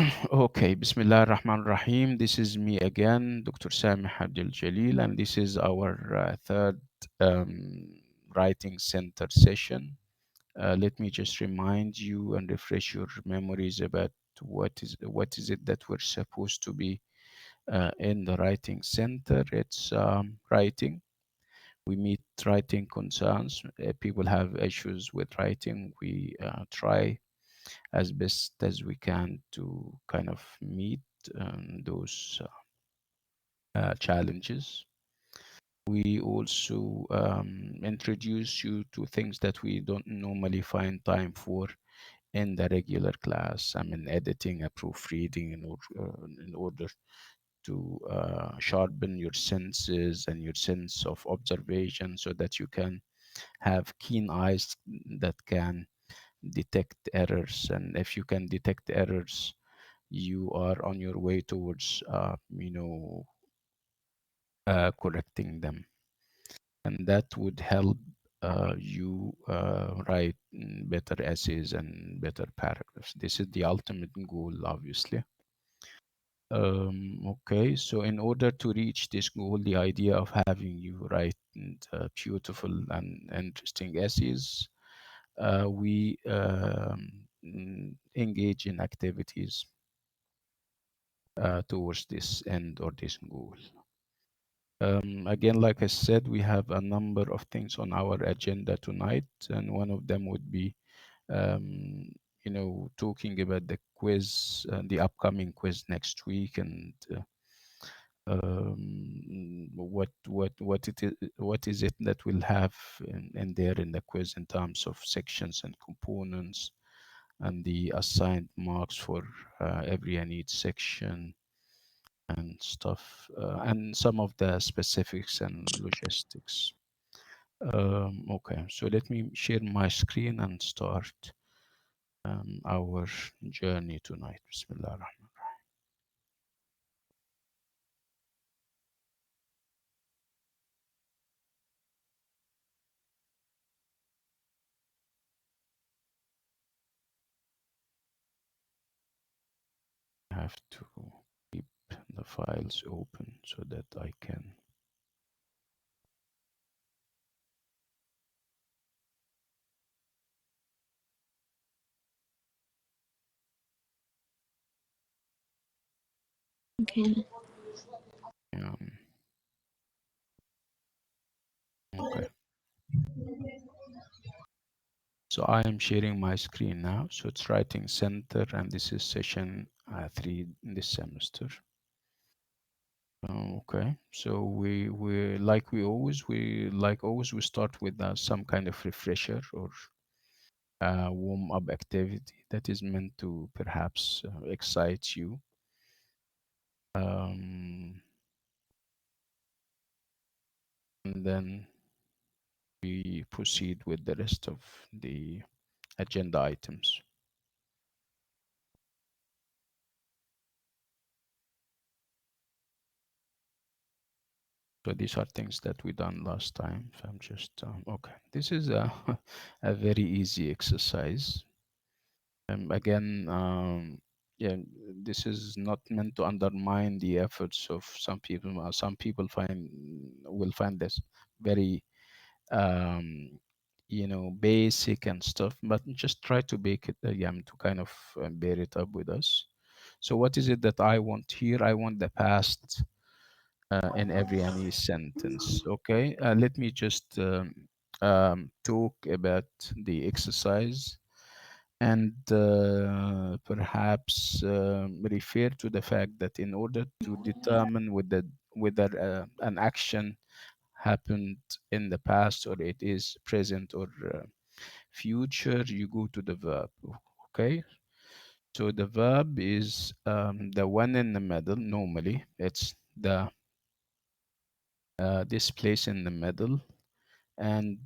Okay, Bismillah ar-Rahman ar-Rahim. This is me again, Dr. Sami Abdul Jalil, and this is our third um, Writing Center session. Let me just remind you and refresh your memories about what is it that we're supposed to be in the Writing Center. It's writing. We meet writing concerns. People have issues with writing. We try as best as we can to kind of meet those challenges. We also introduce you to things that we don't normally find time for in the regular class. I mean, editing, proofreading, in order to sharpen your senses and your sense of observation so that you can have keen eyes that can detect errors. And if you can detect errors, you are on your way towards correcting them, and that would help you write better essays and better paragraphs. This is the ultimate goal, obviously. Okay, so in order to reach this goal, the idea of having you write beautiful and interesting essays, we engage in activities towards this end or this goal. Again, like I said, we have a number of things on our agenda tonight, and one of them would be, um, talking about the quiz, the upcoming quiz next week, and what is it that we'll have in there in the quiz in terms of sections and components, and the assigned marks for every and each section and stuff, and some of the specifics and logistics. Okay, so let me share my screen and start our journey tonight. Bismillah ar-Rahman. I have to keep the files open so that I can. Okay. Um, okay, so I am sharing my screen now. So it's Writing Center, and this is session 3 in this semester. Okay, so we start with some kind of refresher or warm up activity that is meant to perhaps excite you. Um, and then we proceed with the rest of the agenda items. So these are things that we done last time. So I'm just okay. This is a a very easy exercise. Again, yeah, this is not meant to undermine the efforts of some people. Some people will find this very, um, basic and stuff, but just try to make it, to kind of bear it up with us. So, what is it that I want here? I want the past in every any sentence. Okay, let me just talk about the exercise and perhaps refer to the fact that in order to determine whether an action happened in the past or it is present or future, you go to the verb. Okay, so the verb is the one in the middle. Normally it's the this place in the middle, and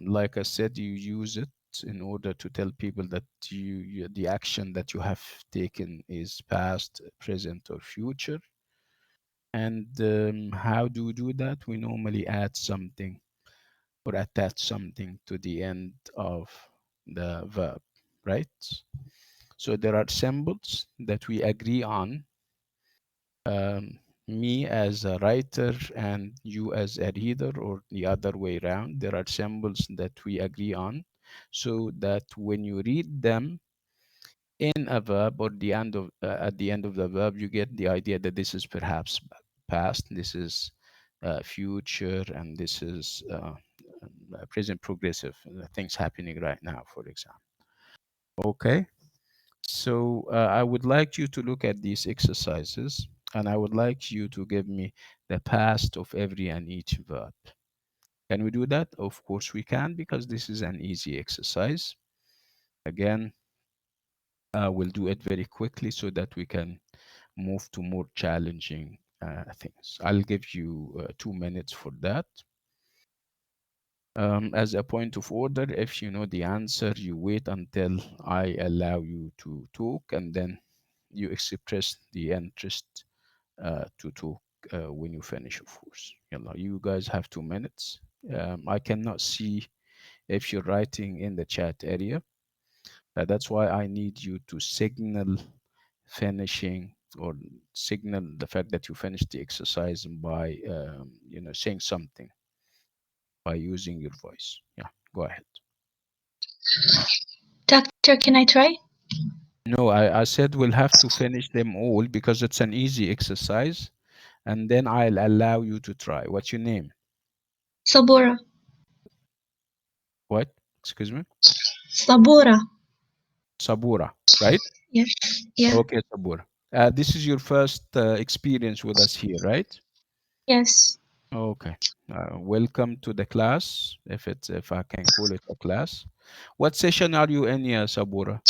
like I said, you use it in order to tell people that the action that you have taken is past, present, or future. And how do we do that? We normally add something or attach something to the end of the verb, right? So there are symbols that we agree on, um, me as a writer and you as a reader, or the other way around. There are symbols that we agree on, so that when you read them in a verb, or the end of at the end of the verb, you get the idea that this is perhaps past, this is future, and this is present progressive, things happening right now, for example. Okay. So I would like you to look at these exercises, and I would like you to give me the past of every and each verb. Can we do that? Of course we can, because this is an easy exercise. Again, we'll do it very quickly so that we can move to more challenging things. I'll give you 2 minutes for that. As a point of order, if you know the answer, you wait until I allow you to talk, and then you express the interest to talk when you finish, of course. You guys have 2 minutes. I cannot see if you're writing in the chat area. That's why I need you to signal finishing, or signal the fact that you finished the exercise by saying something, by using your voice. Yeah, go ahead. Doctor, can I try? No, I said we'll have to finish them all because it's an easy exercise, and then I'll allow you to try. What's your name? Sabura. What? Excuse me? Sabura. Sabura, right? Yes. Yeah. Okay, Sabura. This is your first experience with us here, right? Yes. Okay. Welcome to the class, if I can call it a class. What session are you in here, Sabura?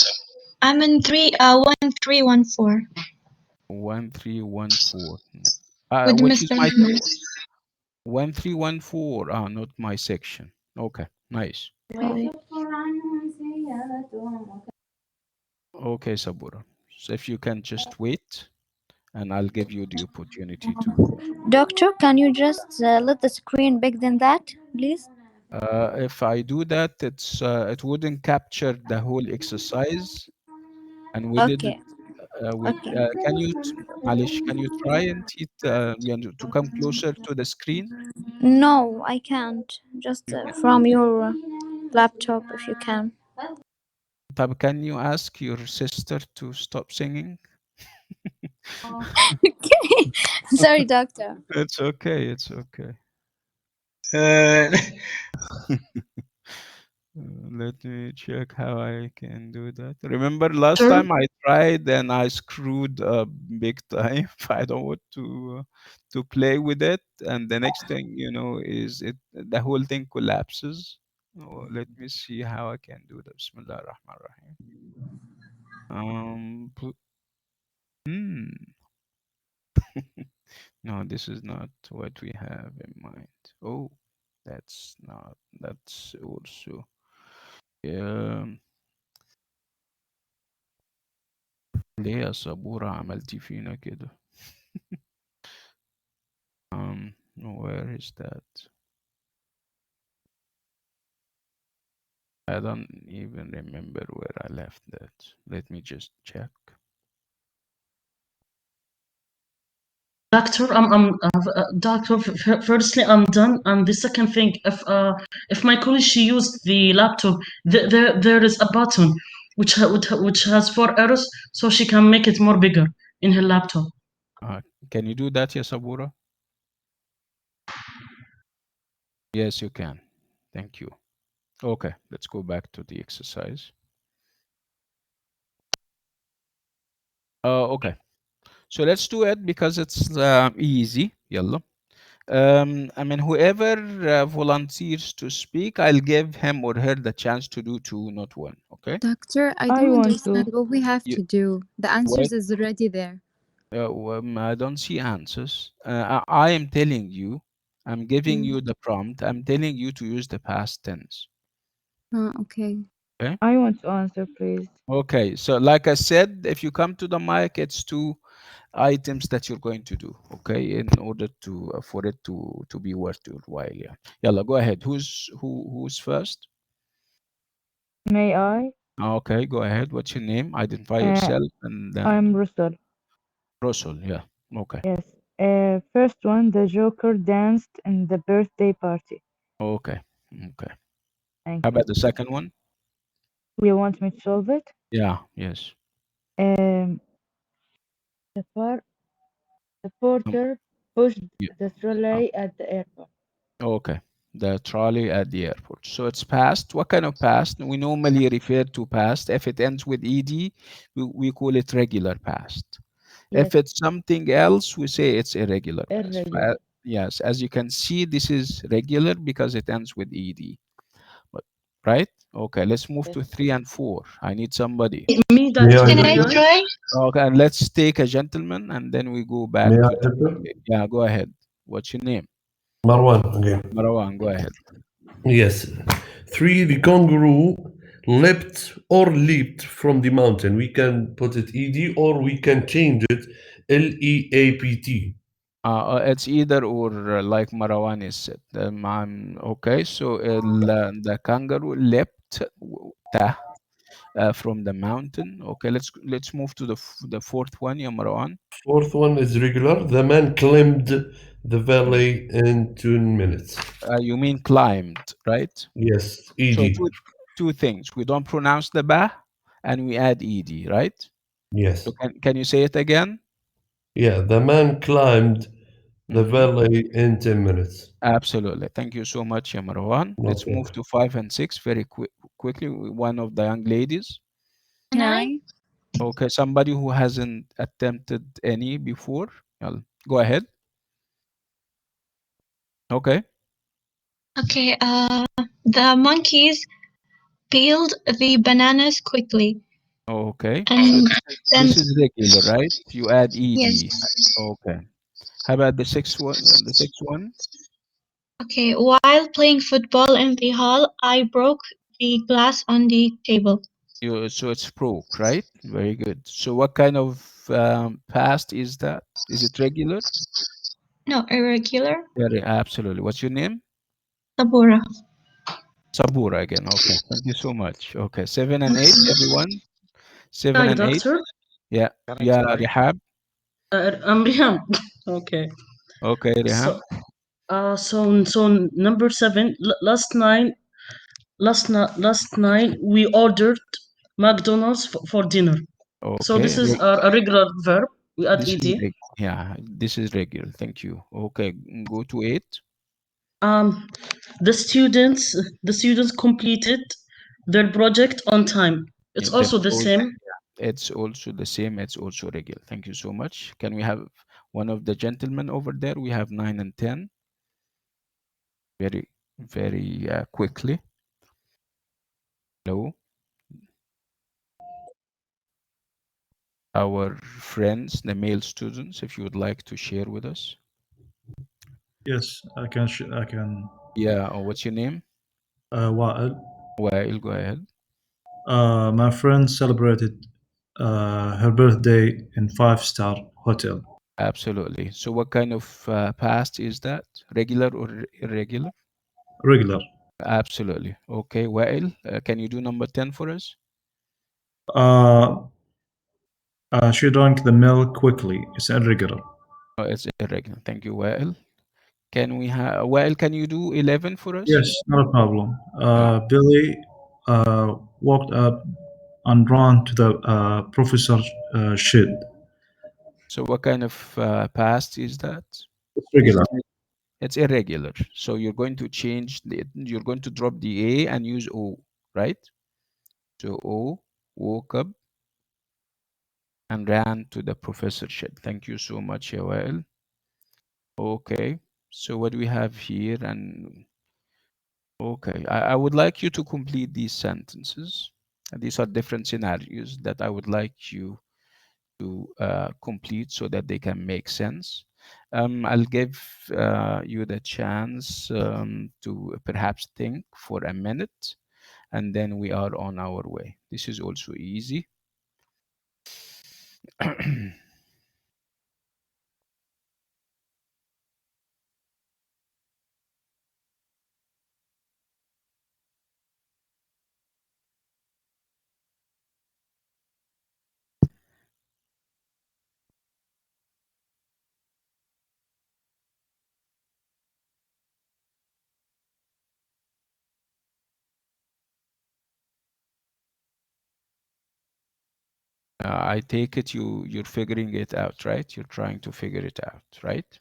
I'm in 1314 1314. with Which is Mr. my Ahmed. 1314? Ah, not my section. Okay, nice. Sorry. Okay, Sabura. So if you can just wait, and I'll give you the opportunity to. Doctor, can you just let the screen big than that, please? If I do that, it wouldn't capture the whole exercise, and we did it. Okay, We okay. can you, Malish, can you try and to come closer to the screen? No, I can't. Just You can. from your laptop, if you can. Tab, can you ask your sister to stop singing? Okay. Sorry, doctor. It's okay. It's okay. Uh, Let me check how I can do that. Remember last Sure. time I tried and I screwed up big time. I don't want to play with it, and the next thing you know is the whole thing collapses. Oh, let me see how I can do that. Bismillah ar-Rahman ar-Rahim. Hmm. No, this is not what we have in mind. Oh, that's not. That's also. Yeah. ليه يا صبورة عملتي فينا كده؟ Where is that? I don't even remember where I left that. Let me just check. Doctor, doctor. Firstly, I'm done. And the second thing, if my colleague she used the laptop, there is a button which has 4 arrows, so she can make it more bigger in her laptop. Can you do that, ya Sabura? Yes, you can. Thank you. Okay, let's go back to the exercise. Okay, so let's do it because it's easy. Yalla. I mean, whoever volunteers to speak, I'll give him or her the chance to do two, not one. Okay. Doctor, I I don't want understand to. what we have You to do. The what? answers is already there. I don't see answers. I am telling you, I'm giving Mm. you the prompt. I'm telling you to use the past tense. Okay. Okay. I want to answer, please. Okay. So, like I said, if you come to the mic, it's two items that you're going to do. Okay, in order to for it to be worth your while. Yeah. Yalla, go ahead. Who's first? May I? Okay, go ahead. What's your name? Identify Uh, yourself and then I'm Russell. Russell. Yeah. Okay. Yes. First one, the Joker danced in the birthday party. Okay. Okay. Thank How you. about the second one? You want me to solve it? Yeah. Yes. Um, the par the Um, porter pushed yeah. the uh, trolley at the airport. Okay. The trolley at the airport. So it's past. What kind of past? We normally refer to past. If it ends with ed, we call it regular past. Yes, If it's something else, we say it's irregular past. irregular. Yes, as you can see, this is regular because it ends with ed. But right? Okay, let's move Yes. to 3 and 4. I need somebody. Me, May I, Can Dr. I doctor? Ryan? try? Okay, and let's take a gentleman and then we go back May I, to doctor? yeah, go ahead. What's your name? Marwan again. Marwan, go ahead. Yes. 3, the kangaroo leapt or leaped from the mountain. We can put it ed or we can change it leapt. It's either or, like Marwan is said. Okay, so the kangaroo leapt from the mountain. Okay, let's move to the fourth one, ya Marwan. Fourth one is regular. The man climbed the valley in 2 minutes. You mean climbed, right? Yes, So ed. two things. We don't pronounce the ba and we add ed, right? So Yes. can you say it again? Yeah, the man climbed the Hmm. valley in 10 minutes. Absolutely. Thank you so much, ya Marwan. Let's Okay. move to 5 and 6 very quickly. One of the young ladies. 9. Okay, somebody who hasn't attempted any before. Go ahead. Okay. Okay, the monkeys peeled the bananas quickly. Okay. So And then, this is regular, right? You add yes. ed. Okay. How about the sixth one? The sixth one. Okay, while playing football in the hall, I broke the glass on the table. So it's broke, right? Very good. So what kind of past is that? Is it regular? No, irregular. Very absolutely. What's your name? Sabura. Sabura again. Okay. Thank you so much. Okay. 7 and 8, everyone. Seven Hi, and eight. doctor. Yeah. Can I Yeah. try? Rehab. I'm Rihan. Okay. Okay, So, Rehan. so number 7. Last night we ordered McDonald's for dinner. So Okay. this is a regular verb. We add This ed. is yeah. This is regular. Thank you. Okay. Go to 8. Um, the students completed their project on time. It's Yeah, the also the project. same. It's also the same. It's also regular. Thank you so much. Can we have one of the gentlemen over there? We have 9 and 10. Very, very quickly. Hello, our friends, the male students, if you would like to share with us. Yes, I can. I can. Yeah. What's your name? Wa'al. Well, go ahead. My friend celebrated her birthday in five-star hotel. Absolutely. So, what kind of past is that? Regular or irregular? Regular. Absolutely. Okay. Well, can you do number 10 for us? Uh, she drank the milk quickly. It's irregular. Oh, it's irregular. Thank you, Well. Can we have, Well, can you do 11 for us? Yes, not a problem. Uh, Billy walked up and ran to the professor's shed. so, what kind of past is that? It's Is regular. it? It's irregular. So, you're going to you're going to drop the A and use O, right? So, O, woke up and ran to the professor shed. Thank you so much, Yael. Okay. So, what do we have here? And okay, I would like you to complete these sentences. And these are different scenarios that I would like you to complete so that they can make sense. I'll give you the chance to perhaps think for a minute, and then we are on our way. This is also easy. I take it you're figuring it out, right? You're trying to figure it out, right?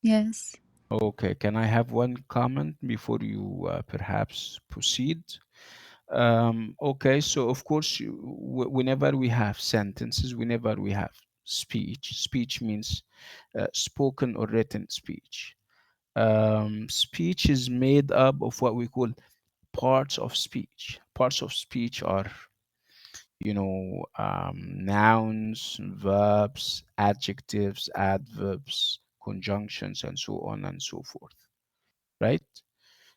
Yes. Okay, can I have one comment before you perhaps proceed? Okay, so of course, whenever we have sentences, whenever we have speech means spoken or written speech. Speech is made up of what we call parts of speech. Parts of speech are, nouns, verbs, adjectives, adverbs, conjunctions, and so on and so forth, right?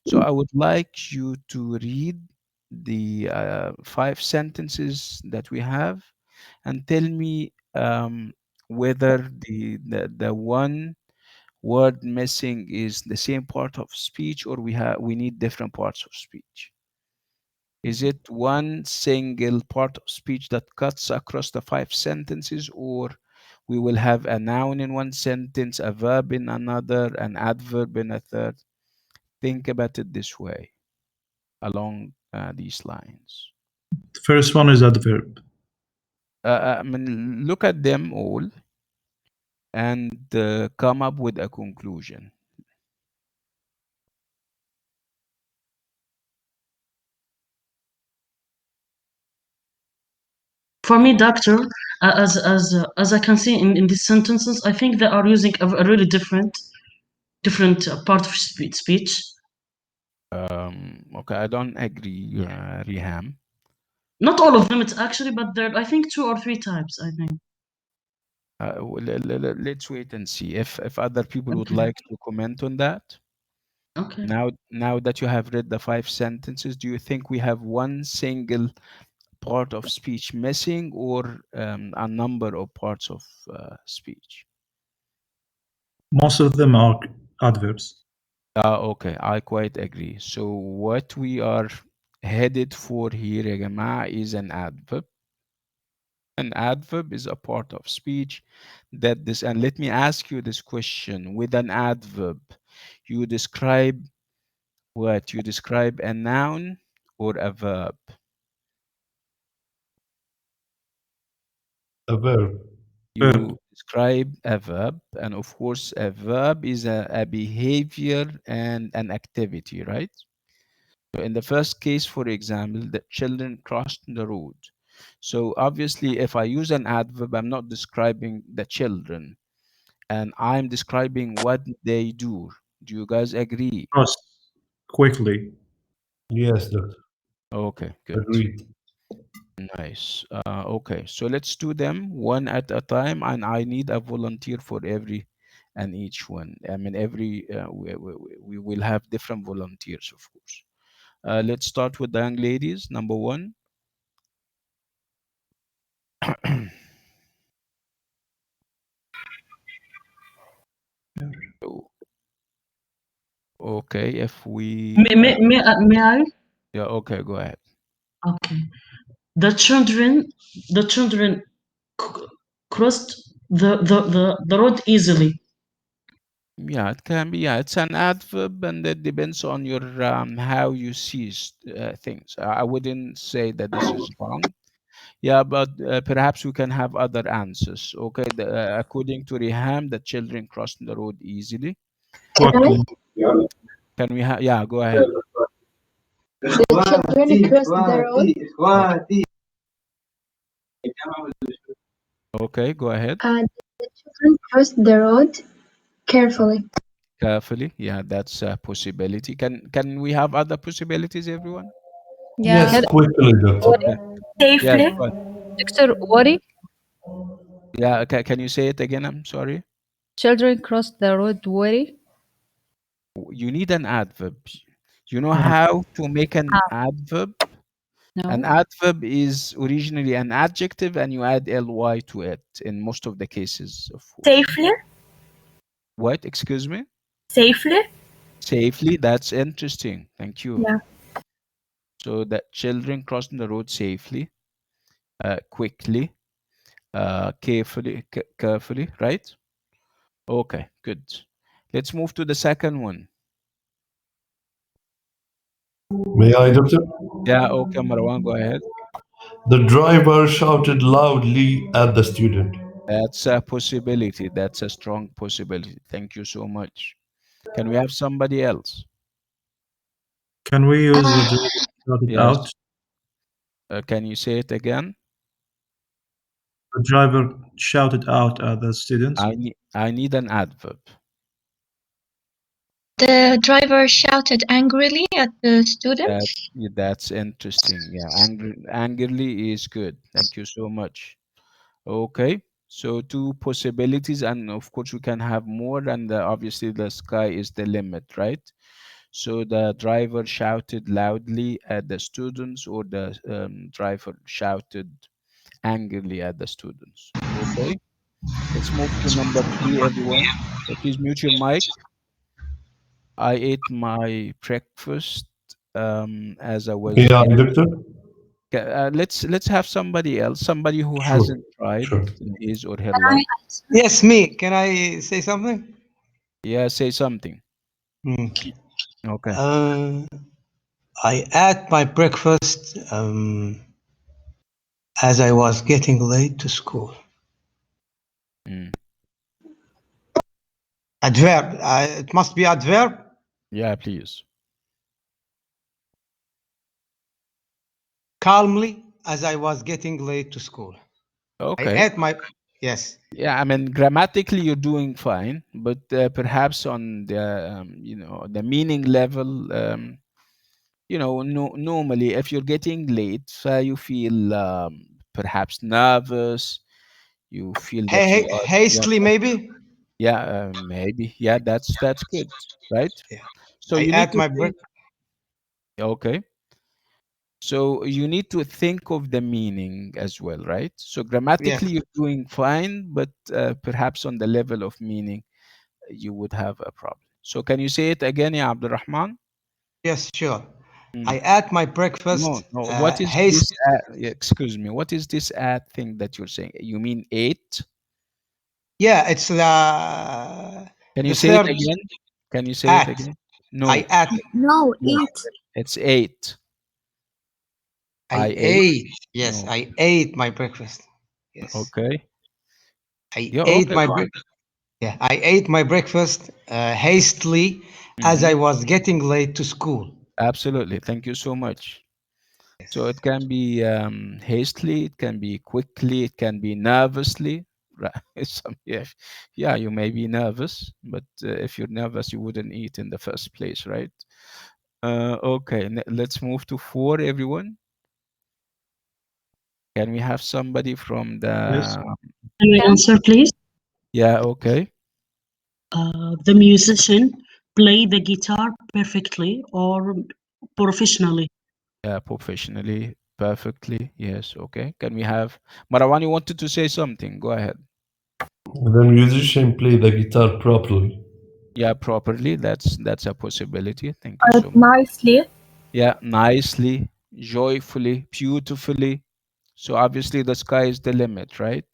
So I would like you to read the 5 sentences that we have and tell me whether the one word missing is the same part of speech or we need different parts of speech. Is it one single part of speech that cuts across the 5 sentences, or we will have a noun in one sentence, a verb in another, an adverb in a third? Think about it this way, along these lines. The first one is adverb. I mean, look at them all and come up with a conclusion. For me, doctor, as I can see in these sentences, I think they are using a really different part of speech. Okay, I don't agree, Riham. Not all of them, it's actually, but there I think 2 or 3 types. I think. Let's wait and see if other people would Okay. like to comment on that. Okay. Now that you have read the 5 sentences, do you think we have one single part of speech missing, or a number of parts of speech? Most of them are adverbs. Okay, I quite agree. So what we are headed for here, ya jamaa, is an adverb. An adverb is a part of speech that this, and let me ask you this question. With an adverb, you describe what? You describe a noun or a verb? A verb. You Verb. describe a verb, and of course, a verb is a behavior and an activity, right? So in the first case, for example, the children crossed the road. So obviously, if I use an adverb, I'm not describing the children, and I'm describing what they do. Do you guys agree? Cross. Quickly. Yes, doctor. Okay, good. Agreed. Nice. Okay, so let's do them one at a time, and I need a volunteer for every and each one. I mean, we will have different volunteers, of course. Let's start with the young ladies. Number one. Oh, okay, if we May I? yeah, okay, go ahead. Okay. The children crossed the road easily. Yeah, it can be. Yeah, it's an adverb, and it depends on your how you see things. I wouldn't say that this is wrong. Yeah, but perhaps we can have other answers. Okay, according to Riham, the children crossed the road easily. Quickly. Can we have? Yeah, go ahead. The children crossed the road. Okay, go ahead. The children crossed the road carefully. Carefully. Yeah, that's a possibility. Can we have other possibilities, everyone? Yes, Yeah. quickly, doctor. Yes, Safely. but Doctor, worry. yeah, can you say it again? I'm sorry. Children cross the road worry. You need an adverb. You know how to make an adverb? An No. adverb is originally an adjective, and you add ly to it in most of the cases, of course. Safely. What? Excuse me? Safely. Safely. That's interesting. Thank you. Yeah. So that children crossing the road safely, quickly, carefully, right? Okay, good. Let's move to the second one. May I, doctor? Yeah, okay, Marwan, go ahead. The driver shouted loudly at the student. That's a possibility. That's a strong possibility. Thank you so much. Can we have somebody else? Can we use the Uh, driver shouted Yes. out? Can you say it again? The driver shouted out at the students. I need an adverb. the driver shouted angrily at the students. That's interesting. Yeah, angrily is good. Thank you so much. Okay, so two possibilities, and of course we can have more. And obviously the sky is the limit, right? So the driver shouted loudly at the students, or the driver shouted angrily at the students. Okay, let's move to number 3, everyone. So please mute your mic. I ate my breakfast as I was Yeah, getting. doctor? Let's have somebody else, somebody who Sure, hasn't tried sure. his or her luck. Yes, me. Can I say something? Yeah, say something. Hmm. Okay. I ate my breakfast as I was getting late to school. Mm. Adverb. It must be adverb. Yeah, please. Calmly as I was getting late to school. I Okay. ate my. Yes. Yeah, I mean, grammatically you're doing fine, but perhaps on the the meaning level, no, normally if you're getting late, you feel perhaps nervous. You feel that you are Hastily, maybe. yeah, maybe. Yeah, that's good, right? Yeah. So I you need ate to my think. break. Okay. So you need to think of the meaning as well, right? So Yes. grammatically you're doing fine, but perhaps on the level of meaning you would have a problem. So can you say it again, ya Abdurrahman? Yes, sure. Mm. I ate my No, breakfast no. What is haste. this? Yeah, excuse me. What is this thing that you're saying? You mean eight? Yeah, it's Can you the say it third again? Can you say it at. again? I No, ate. No, no. eat. It's eight. I I ate. ate. Yes, No. I ate my breakfast. Yes, Okay. I Yeah. ate Okay. my Go on. yeah, I ate my breakfast hastily as Hmm. I was getting late to school. Absolutely. Thank you so much. So it can be hastily, it can be quickly, it can be nervously. Right? Yeah, yeah, you may be nervous, but if you're nervous, you wouldn't eat in the first place, right? Okay, let's move to 4, everyone. Can we have somebody from Yes. the... Can we answer, please? Yeah, okay. The musician play the guitar perfectly or professionally. Yeah, professionally, perfectly. Yes, okay. Can we have... Marwan, you wanted to say something? Go ahead. The musician played the guitar properly. Yeah, properly. That's a possibility. Thank you so much. Nicely. Yeah, nicely, joyfully, beautifully. So obviously the sky is the limit, right?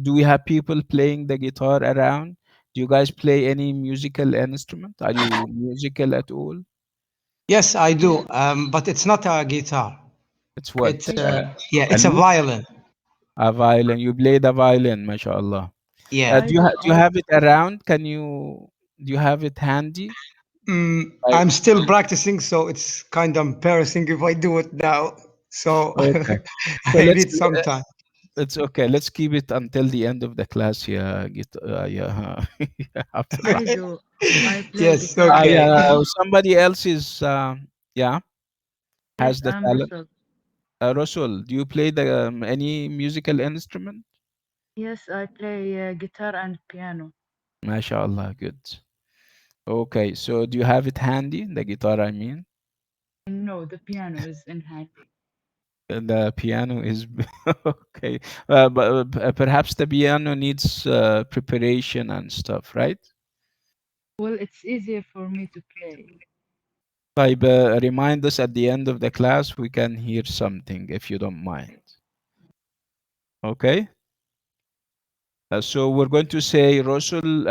Do we have people playing the guitar around? Do you guys play any musical instrument? Are you musical at all? Yes, I do. But it's not a guitar. It's It's what? yeah, A it's a lute? violin. A violin. You play the violin, mashallah. Yeah. Do you have it around? Do you have it handy? Like, I'm still practicing, so it's kind of embarrassing if I do it now. So okay. So I need some time. it's okay. Let's keep it until the end of the class. Yeah, yeah, yeah, I Abdurrahman. do. I play Yes, guitar Ah, and okay. yeah. piano. Somebody else is, yeah, has Yes, the I'm talent. Russell. Rasul, do you play any musical instrument? Yes, I play guitar and piano. MashaAllah, good. Okay, so do you have it handy? The guitar, I mean. No, the piano is in handy. The piano is okay, but perhaps the piano needs preparation and stuff, right? Well, it's easier for me to play. Like, remind us at the end of the class, we can hear something if you don't mind. Okay? So we're going to say Russell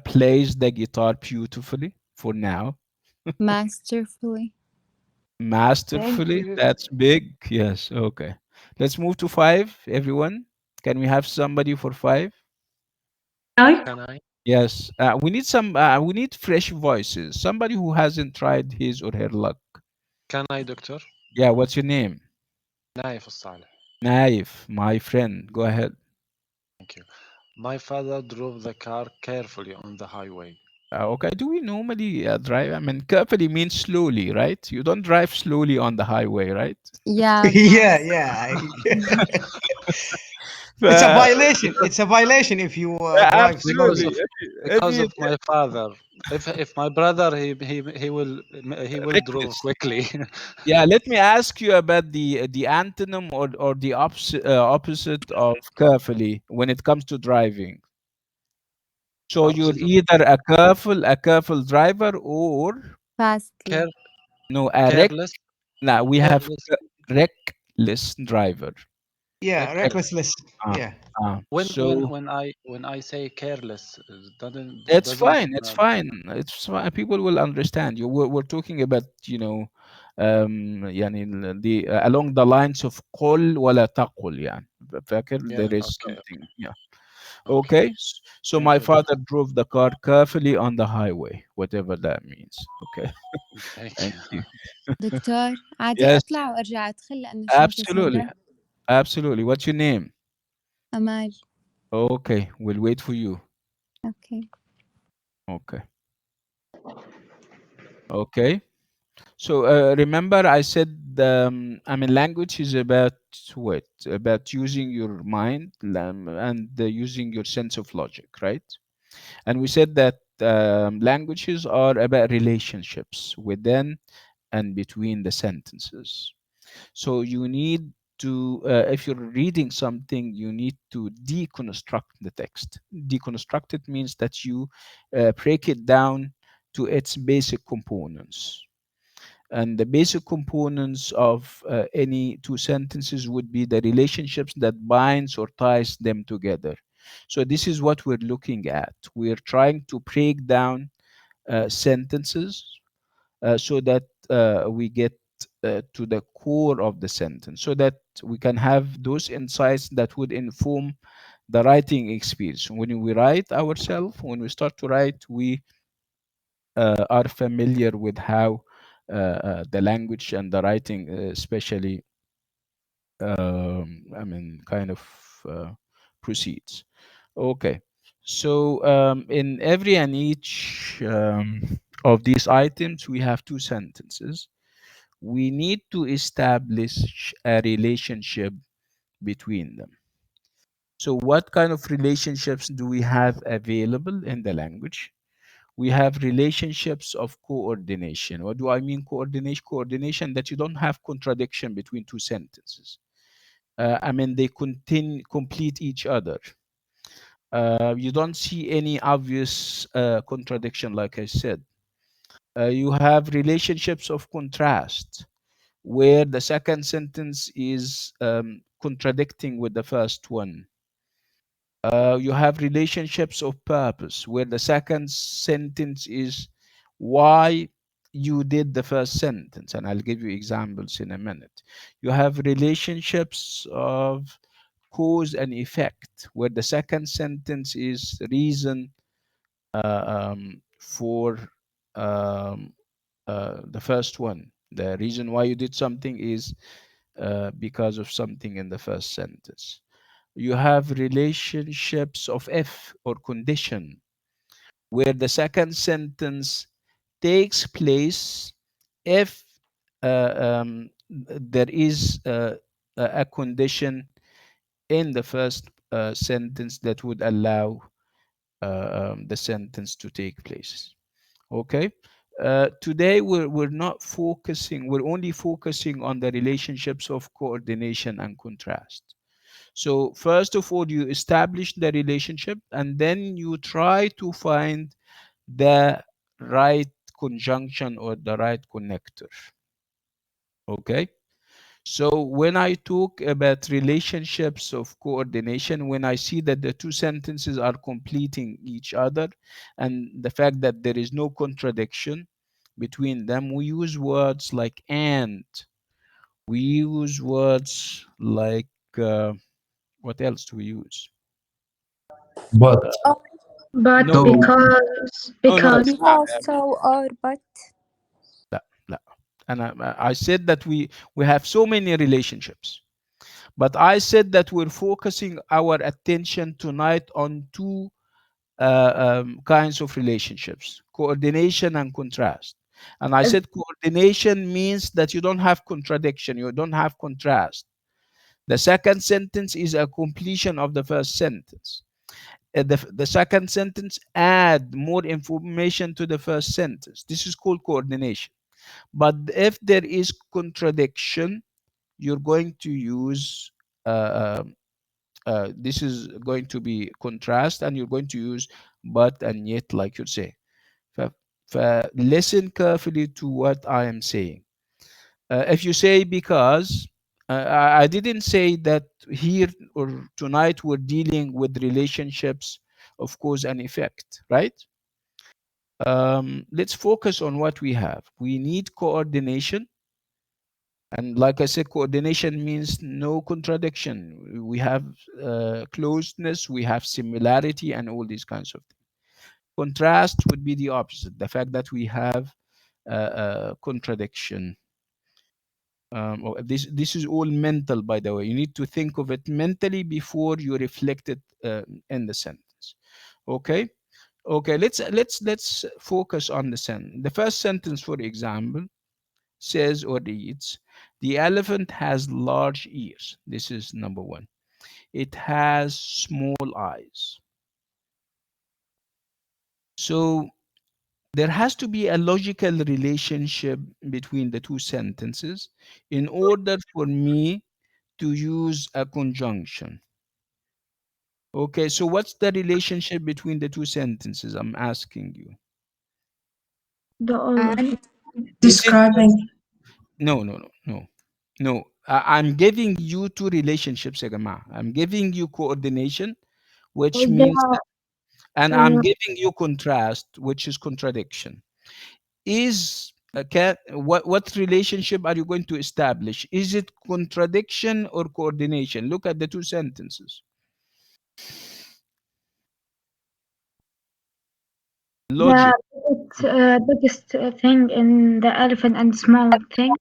plays the guitar beautifully for now. Masterfully. Thank Masterfully, you. that's big. Yes, okay. Let's move to 5, everyone. Can we have somebody for 5? I Can I? Yes. We need some. We need fresh voices. Somebody who hasn't tried his or her luck. Can I, Doctor? Yeah. What's your name? Naif Saleh. Naif, my friend. Go ahead. Thank you. My father drove the car carefully on the highway. Okay. Do we normally drive? I mean, carefully means slowly, right? You don't drive slowly on the highway, right? Yeah, Yeah, guys. yeah. It's a Uh, violation. It's a violation if you drive Because Absolutely. slowly. of If because you of my father. If my brother he will drive reckless. quickly. Yeah, let me ask you about the antonym or the opposite of carefully when it comes to driving. So you're Opposite of either a careful driver or Fastly. care no a wreck. careless Now we have careless. reckless driver. Yeah, Reckless. recklessness. Uh, Yeah. When when so when I when I say careless, it's doesn't fine. It's fine. It's fine. People will understand you. We're talking about يعني the along the lines of قل ولا تقل يعني. فاكر yeah, there is okay, something. Yeah. okay. Okay. So Thank my you, Doctor. father drove the car carefully on the highway, whatever that means. Okay. Thank Thank you. you. دكتور عادي Yes. أطلع وأرجع أدخل لأنه شاشة Absolutely. سوداء. Absolutely. What's your name? أمال. Okay. We'll wait for you. Okay. Okay. Okay. So remember, I said I mean, language is about what? About using your mind and using your sense of logic, right? And we said that languages are about relationships within and between the sentences. So you need to, if you're reading something, you need to deconstruct the text. Deconstruct it means that you break it down to its basic components, and the basic components of any two sentences would be the relationships that binds or ties them together. So this is what we're looking at. We're trying to break down sentences so that we get to the core of the sentence, so that we can have those insights that would inform the writing experience. When we write ourselves, when we start to write, we are familiar with how the language and the writing, especially, I mean, kind of proceeds. Okay. So in every and each of these items, we have two sentences. We need to establish a relationship between them. So, what kind of relationships do we have available in the language? We have relationships of coordination. What do I mean coordination? Coordination that you don't have contradiction between two sentences. I mean, they complete each other. You don't see any obvious contradiction, like I said. You have relationships of contrast, where the second sentence is contradicting with the first one. You have relationships of purpose, where the second sentence is why you did the first sentence, and I'll give you examples in a minute. You have relationships of cause and effect, where the second sentence is reason for um, the first one. The reason why you did something is because of something in the first sentence. You have relationships of if or condition, where the second sentence takes place if there is a condition in the first sentence that would allow the sentence to take place. Okay. Today we're not focusing, we're only focusing on the relationships of coordination and contrast. So first of all, you establish the relationship, and then you try to find the right conjunction or the right connector. Okay. So when I talk about relationships of coordination, when I see that the two sentences are completing each other and the fact that there is no contradiction between them, we use words like and, We use words like, what else do we use? But But No, though, no, because Isma, Because, so, or, but. لا, لا. And I said that we have so many relationships, but I said that we're focusing our attention tonight on two kinds of relationships: coordination and contrast. And I said coordination means that you don't have contradiction, you don't have contrast. The second sentence is a completion of the first sentence. The second sentence add more information to the first sentence. This is called coordination. But if there is contradiction, you're going to use this is going to be contrast, and you're going to use but and yet, like you say. Listen carefully to what I am saying. If you say because, I didn't say that here or tonight we're dealing with relationships of cause and effect, right? Let's focus on what we have. We need coordination. And like I said, coordination means no contradiction. We have closeness, we have similarity, and all these kinds of things. Contrast would be the opposite, the fact that we have contradiction. This is all mental, by the way. You need to think of it mentally before you reflect it in the sentence. Okay. Okay. Let's focus on the sentence. The first sentence, for example, says or reads, "The elephant has large ears." This is number one. "It has small eyes." So there has to be a logical relationship between the two sentences in order for me to use a conjunction. Okay, so what's the relationship between the two sentences? I'm asking you. the And Is it Describing. no? I'm giving you two relationships, ya jamaa. I'm giving you coordination, which means the that, and I'm uh, giving you contrast, which is contradiction. Is what relationship are you going to establish? Is it contradiction or coordination? Look at the two sentences. the Logic. biggest thing in the elephant and small thing.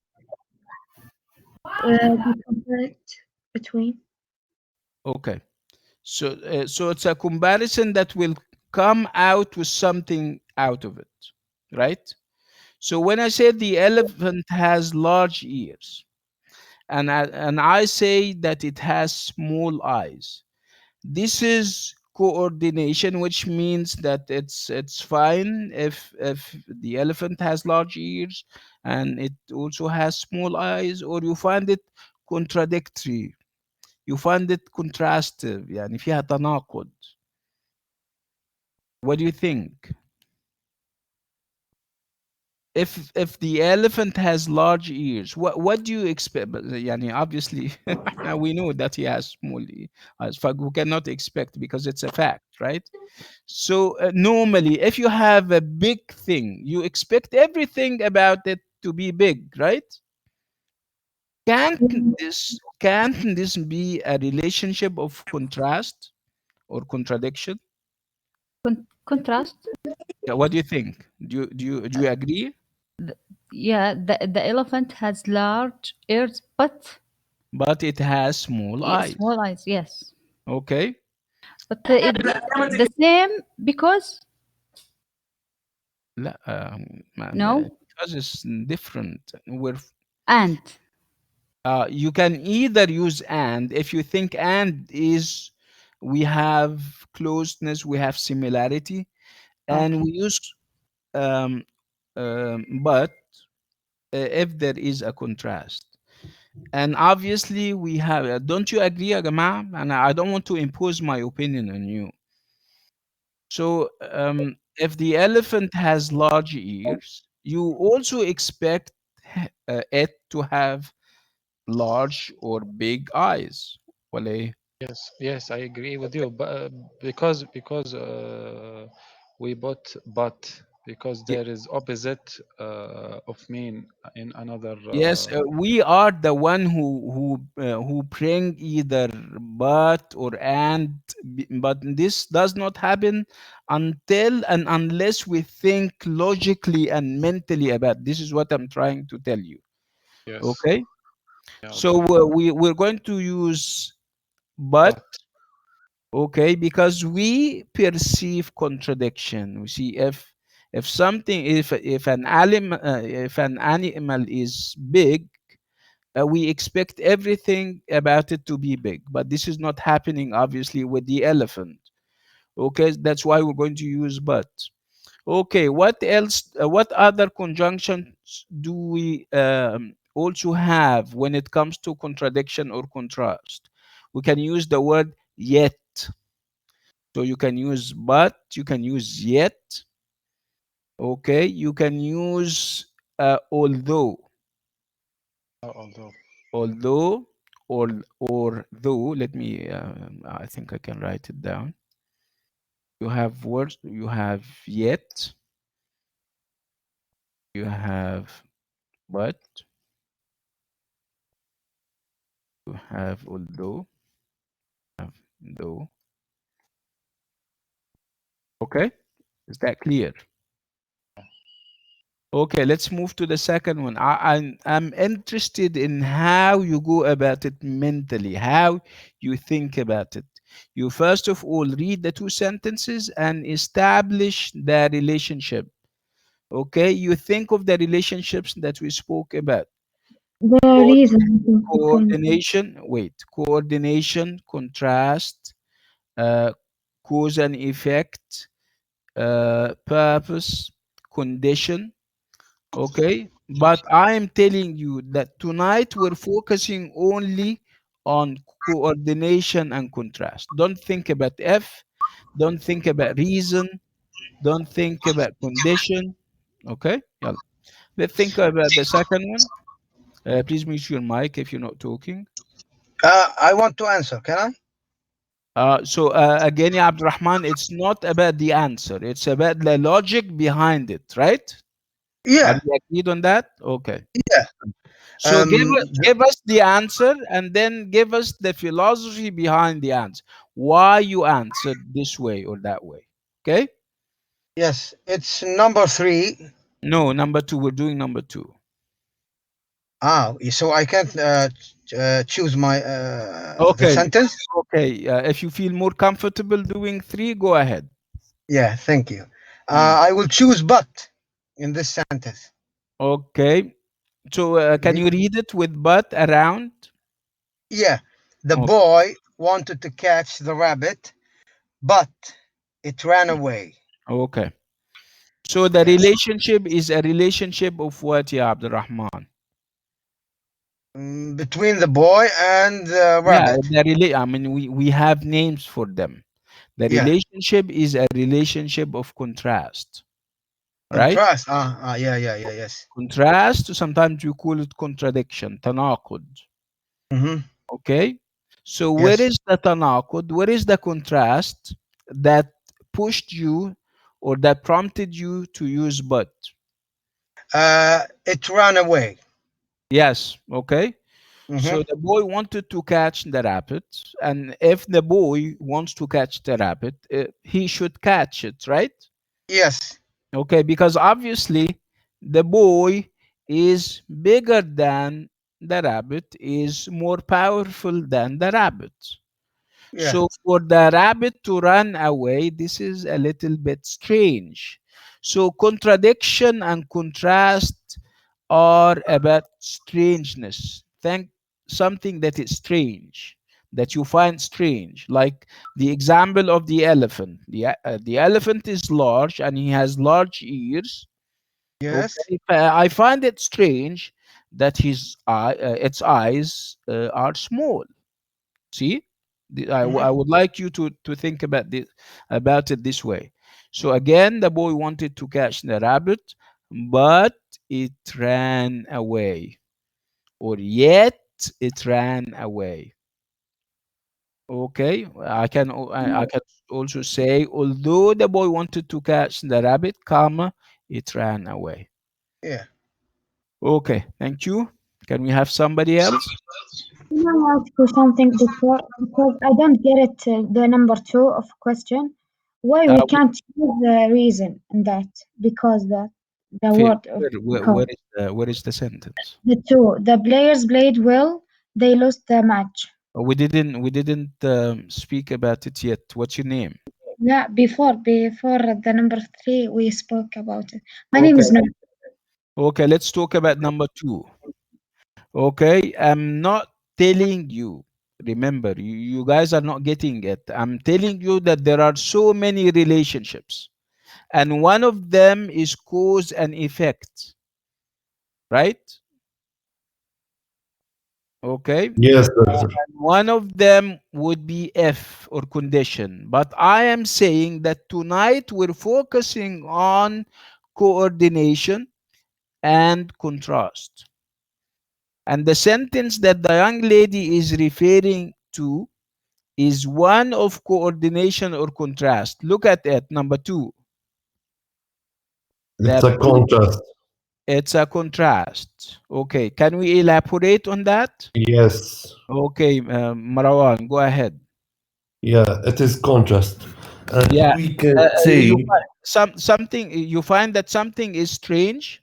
We compare it between. Okay. So so it's a comparison that will come out with something out of it, right? So when I say the elephant has large ears, and I say that it has small eyes, this is coordination, which means that it's fine if the elephant has large ears and it also has small eyes, or you find it contradictory, you find it contrastive, يعني فيها تناقض. What do you think? If the elephant has large ears, what do you expect? يعني obviously now we know that he has small eyes. We cannot expect because it's a fact, right? So normally, if you have a big thing, you expect everything about it to be big, right? Can't this be a relationship of contrast or contradiction? Contrast. Yeah, what do you think? Do you agree? Yeah, the elephant has large ears, but But it has small eyes. small eyes. Yes, Okay. but the same because لا no because it's different. and You can either use "and" if you think "and" is we have closeness, we have similarity, and okay. we use um, but if there is a contrast. And obviously we have, don't you agree, ya jamaa? And I don't want to impose my opinion on you. So if the elephant has large ears, you also expect it to have large or big eyes. Wale. Yes, yes, I agree with you. But because we bought but because there is opposite of mean in another. Yes, we are the one who bring either but or and, but this does not happen until and unless we think logically and mentally about. This is what I'm trying to tell you. Yes. Okay, Yeah, so okay. we're going to use but. Okay, because we perceive contradiction. We see if something, if an animal is big, we expect everything about it to be big, but this is not happening obviously with the elephant. Okay, that's why we're going to use but. Okay, what else, what other conjunctions do we also have when it comes to contradiction or contrast? We can use the word yet. So you can use but, you can use yet. Okay, you can use although. Although or though. Let me, I think I can write it down. You have words, you have yet, you have but, you have although, you have though. Okay, is that clear? Okay, let's move to the second one. I'm interested in how you go about it mentally, how you think about it. You first of all read the two sentences and establish the relationship. Okay, you think of the relationships that we spoke about. The reason. Coordination, wait, coordination, contrast, cause and effect, purpose, condition. Okay, but I am telling you that tonight we're focusing only on coordination and contrast. Don't think about F, don't think about reason, don't think about condition. Okay, yeah. Let's think about the second one. Please mute your mic if you're not talking. I want to answer. Can I? So again, ya Abdurrahman, it's not about the answer. It's about the logic behind it, right? Are Yeah. you agreed on that? Okay. Yeah. So give us the answer and then give us the philosophy behind the answer. Why you answered this way or that way. Okay? Yes, it's number 3. No, number 2. We're doing number 2. So I can't choose my the Okay. sentence. Okay. If you feel more comfortable doing 3, go ahead. Yeah, thank you. I will choose but in this sentence. Okay. So can you read it with but around? Yeah, the Okay. boy wanted to catch the rabbit, but it ran away. Okay. So the relationship is a relationship of what, ya Abdurrahman? Between the boy and the Yeah, rabbit. I mean, we have names for them. The Yeah. relationship is a relationship of contrast, right? Contrast. Yes. Contrast, sometimes you call it contradiction, tanaqud. Mm-hmm. Okay? So where Yes. is the tanaqud? Where is the contrast that pushed you or that prompted you to use but? It ran away. Yes, okay. So the boy wanted to catch the rabbit, and if the boy wants to catch the rabbit, he should catch it, right? Yes. Okay, because obviously the boy is bigger than the rabbit, is more powerful than the rabbit. Yeah. So for the rabbit to run away, this is a little bit strange. So contradiction and contrast are about strangeness. Think something that is strange, that you find strange, like the example of the elephant. The elephant is large and he has large ears. Yes. Okay, I find it strange that its eyes are small. See, I would like you to think about it this way. So again, the boy wanted to catch the rabbit, but it ran away, or yet it ran away. Okay, I can also say, although the boy wanted to catch the rabbit, comma, It ran away. Yeah. Okay, thank you. Can we have somebody else? Can I ask you something before? Because I don't get it, the number 2 of question. Why we can't use the reason in that? Because the word of because. Where is the sentence? The 2, the players played well, they lost the match. We didn't speak about it yet. What's your name? Yeah, before the number 3, we spoke about it. My name Okay. is Noor. Okay, let's talk about number 2. Okay, I'm not telling you. Remember, you guys are not getting it. I'm telling you that there are so many relationships, and one of them is cause and effect, right? Okay. Yes, doctor. One of them would be F or condition, but I am saying that tonight we're focusing on coordination and contrast. And the sentence that the young lady is referring to is one of coordination or contrast. Look at it, number 2. It's a contrast. It's a contrast. Okay, can we elaborate on that? Yes. Okay, Marwan, go ahead. Yeah, it is contrast. And Yeah, we can say, you find that something is strange?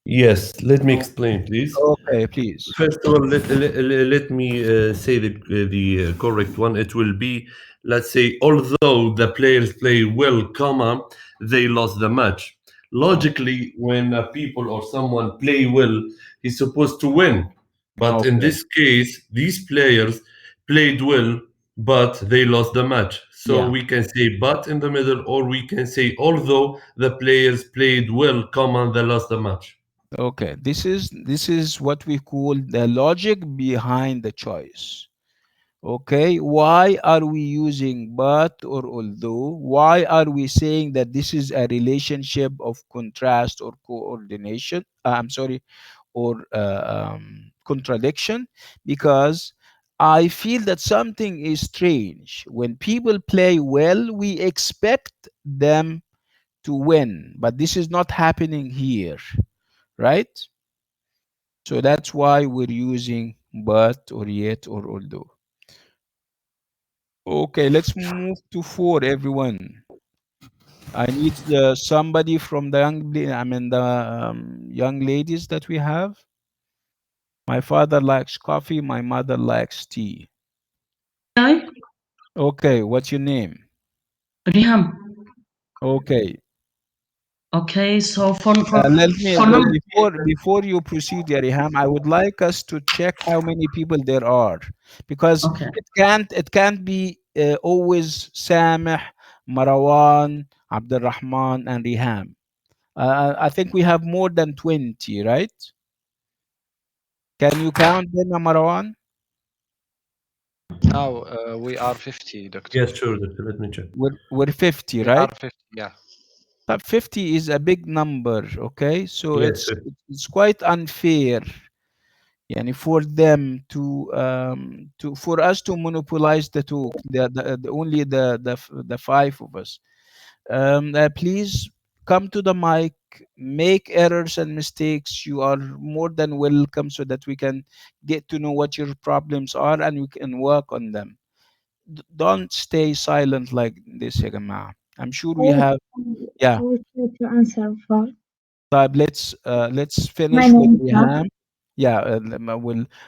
yes, let me explain, please. Okay, please. First of all, let me say the correct one. It will be, let's say, although the players play well, comma, they lost the match. Logically, when people or someone play well, he's supposed to win. But in Okay. this case, these players played well, but they lost the match. So Yeah. we can say but in the middle, or we can say although the players played well, comma, they lost the match. Okay, this is what we call the logic behind the choice. Okay, why are we using but or although? Why are we saying that this is a relationship of contrast or coordination? I'm sorry, or contradiction? Because I feel that something is strange. When people play well, we expect them to win, but this is not happening here, right? So that's why we're using but or yet or although. Okay, let's move to 4, everyone. I need somebody from the young ladies that we have. My father likes coffee. My mother likes tea. Hi, Okay, what's your name? Riham. Okay. Okay, so for Let me number before you proceed, Yariham, I would like us to check how many people there are, because okay. it can't be always Sameh, Marwan, Abdurrahman, and Riham. I think we have more than 20, right? Can you count them, Marwan? Now we are 50, Doctor. Yes, sure, doctor. Let me check. We're 50, We right? are 50, yeah. But 50 is a big number, okay? So Yes, it's quite unfair, yani, for them to for us to monopolize the talk. The only the 5 of us. Please come to the mic, make errors and mistakes. You are more than welcome, so that we can get to know what your problems are and we can work on them. Don't stay silent like this, ya Jamaa. I'm sure we have. I Yeah. will try to answer for. Let's My finish with name is Noor. Riham. Yeah,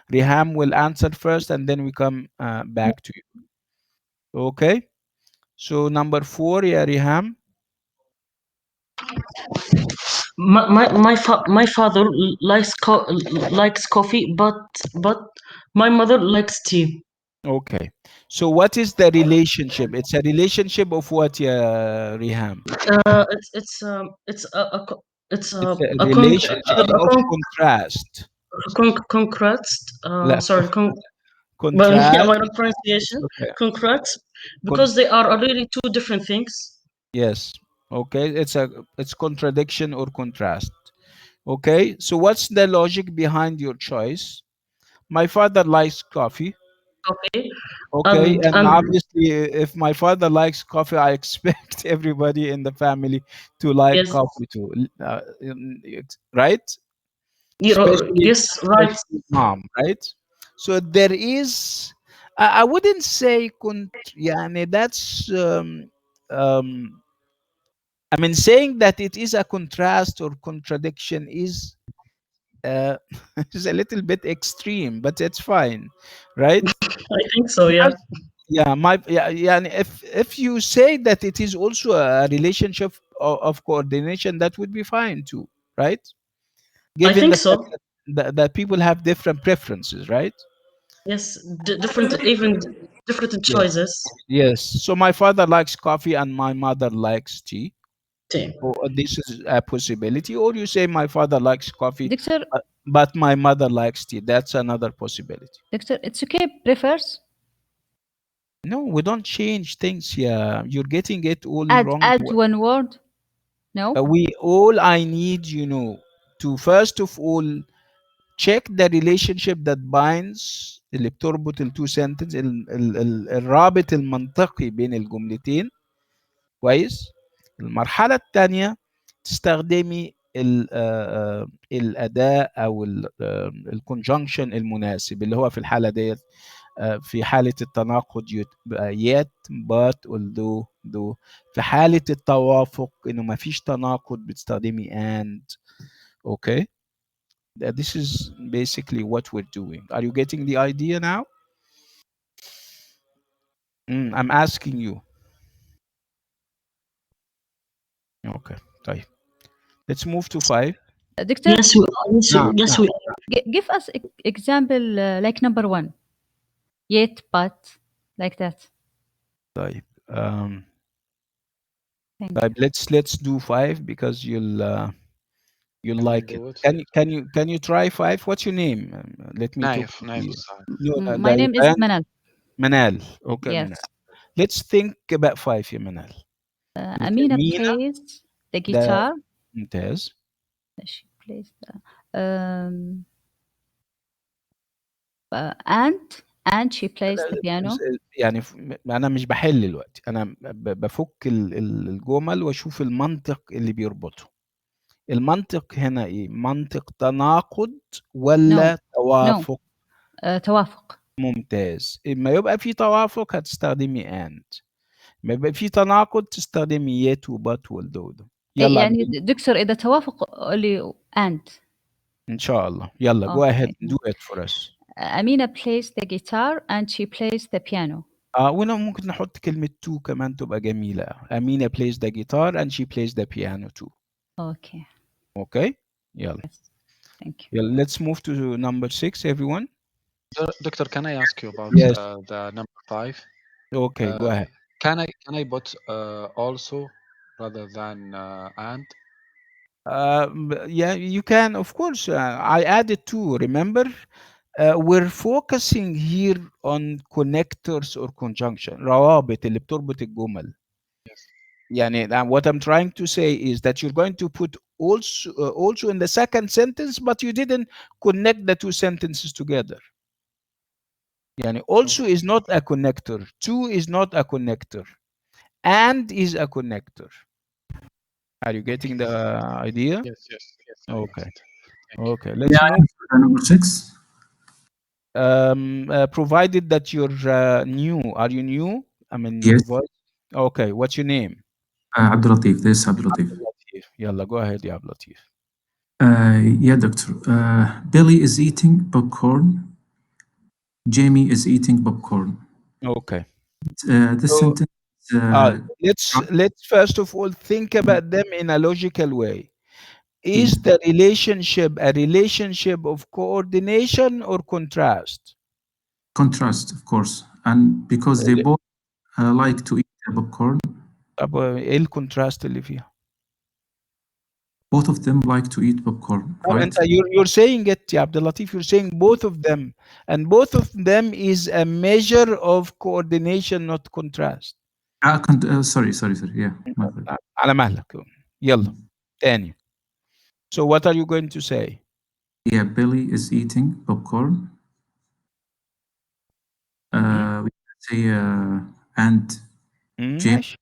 Riham will answer first, and then we come back to you. Okay. So number 4, yeah, Riham. My father likes coffee, but my mother likes tea. Okay. So what is the relationship? It's a relationship of what, yeah, Riham? It's It's a a relationship of contrast. concrete. La- Sorry, but yeah, Contrast. my pronunciation Okay. concrete, Con- because they are really two different things. yes. Okay. It's contradiction or contrast. Okay. So what's the logic behind your choice? My father likes coffee. Okay. Okay, and And obviously, if my father likes coffee, I expect everybody in the family to like yes, coffee too, right? yes, right. Especially mom, right? So there is, I wouldn't say, يعني that's, um, I mean, saying that it is a contrast or contradiction is, uh, is a little bit extreme, but it's fine, right? I think so. Yeah. Yeah, and if you say that it is also a relationship of coordination, that would be fine too, right? I Given think the fact so. that people have different preferences, right? Yes. Different, even different Yes. choices. Yes. So my father likes coffee and my mother likes tea. Same. Or this is a possibility. Or you say my father likes coffee, Doctor, but my mother likes tea. That's another possibility. Doctor, it's okay. Prefers. No, we don't change things. Yeah, you're getting it all wrong. Add one word. No. All I need, to first of all check the relationship that binds اللي بتربط التو sentence الرابط المنطقي بين الجملتين. كويس. المرحلة الثانية تستخدمي الأداة أو الكونجنكشن المناسب اللي هو في الحالة ديت، في حالة التناقض يبقى yet but although though. في حالة التوافق إنه ما فيش تناقض بتستخدمي and. Okay. This is basically what we're doing. Are you getting the idea now? I'm asking you. Okay. طيب. Let's move to 5. Doctor. Yes, we are. Yes, نعم yes, نعم. we Give us example like number 1. Yet, but, like that. طيب. Thank طيب, let's do 5 because you'll Can I like it. do it? Can you try 5? What's your name? Let me talk Naif, to Naif you. Saad. No, My name is Manal. Manal. Okay, Yes. Manal. Let's think about 5 يا Manal. Amina Mina plays the ده guitar. ممتاز. She plays the and she plays the piano. يعني أنا مش باحل دلوقتي، أنا بافُك الجُمل وأشوف المنطق اللي بيربطهم. المنطق هنا إيه؟ منطق تناقض No. والّا No. توافق؟ توافق. ممتاز. أمّا يبقى في توافق هتستخدمي and. أمّا يبقى في تناقض تستخدمي yet وbut والdo. يالّا يعني دكتور إذا توافق قولي and. إن شاء الله. يالّا go ahead Okay. and do it for us. Amina plays the guitar and she plays the piano. وهنا ممكن نحط كلمة to كمان تبقى جميلة. Amina plays the guitar and she plays the piano too. Okay. Okay? يالّا. Yes. Thank you. يالّا let's move to number 6 everyone. Doctor, can I ask you about Yes. the number 5? Okay, go ahead. Can I put also rather than and? Yeah, you can, of course. I added two. Remember, we're focusing here on connectors or conjunction. روابط اللي بتربط الجمل. Yes. يعني what I'm trying to say is that you're going to put also in the second sentence, but you didn't connect the two sentences together. يعني also is not a connector. To is not a connector. And is a connector. Are you getting the idea? Yes. Okay. Thank you. Okay. Let's move. Number 6. Provided that you're new. Are you new? I mean, your Yes. voice. Okay. What's your name? Abdul Latif. This is Abdul Latif. Yalla, go ahead, ya Abdul Latif. Yeah, doctor. Billy is eating popcorn. Jamie is eating popcorn. Okay. This So, sentence. let's first of all think about them in a logical way. Is the relationship a relationship of coordination or contrast? Contrast, of course, and because they both like to eat popcorn. طب ايه الكونتراست اللي فيها؟ Both of them like to eat popcorn, right? You're saying it, ya Abdul Latif, you're saying both of them. And both of them is a measure of coordination, not contrast. Sorry. Yeah. على مهلك. يلا. تاني. So what are you going to say? Yeah, Billy is eating popcorn. We can say and Jamie ماشي.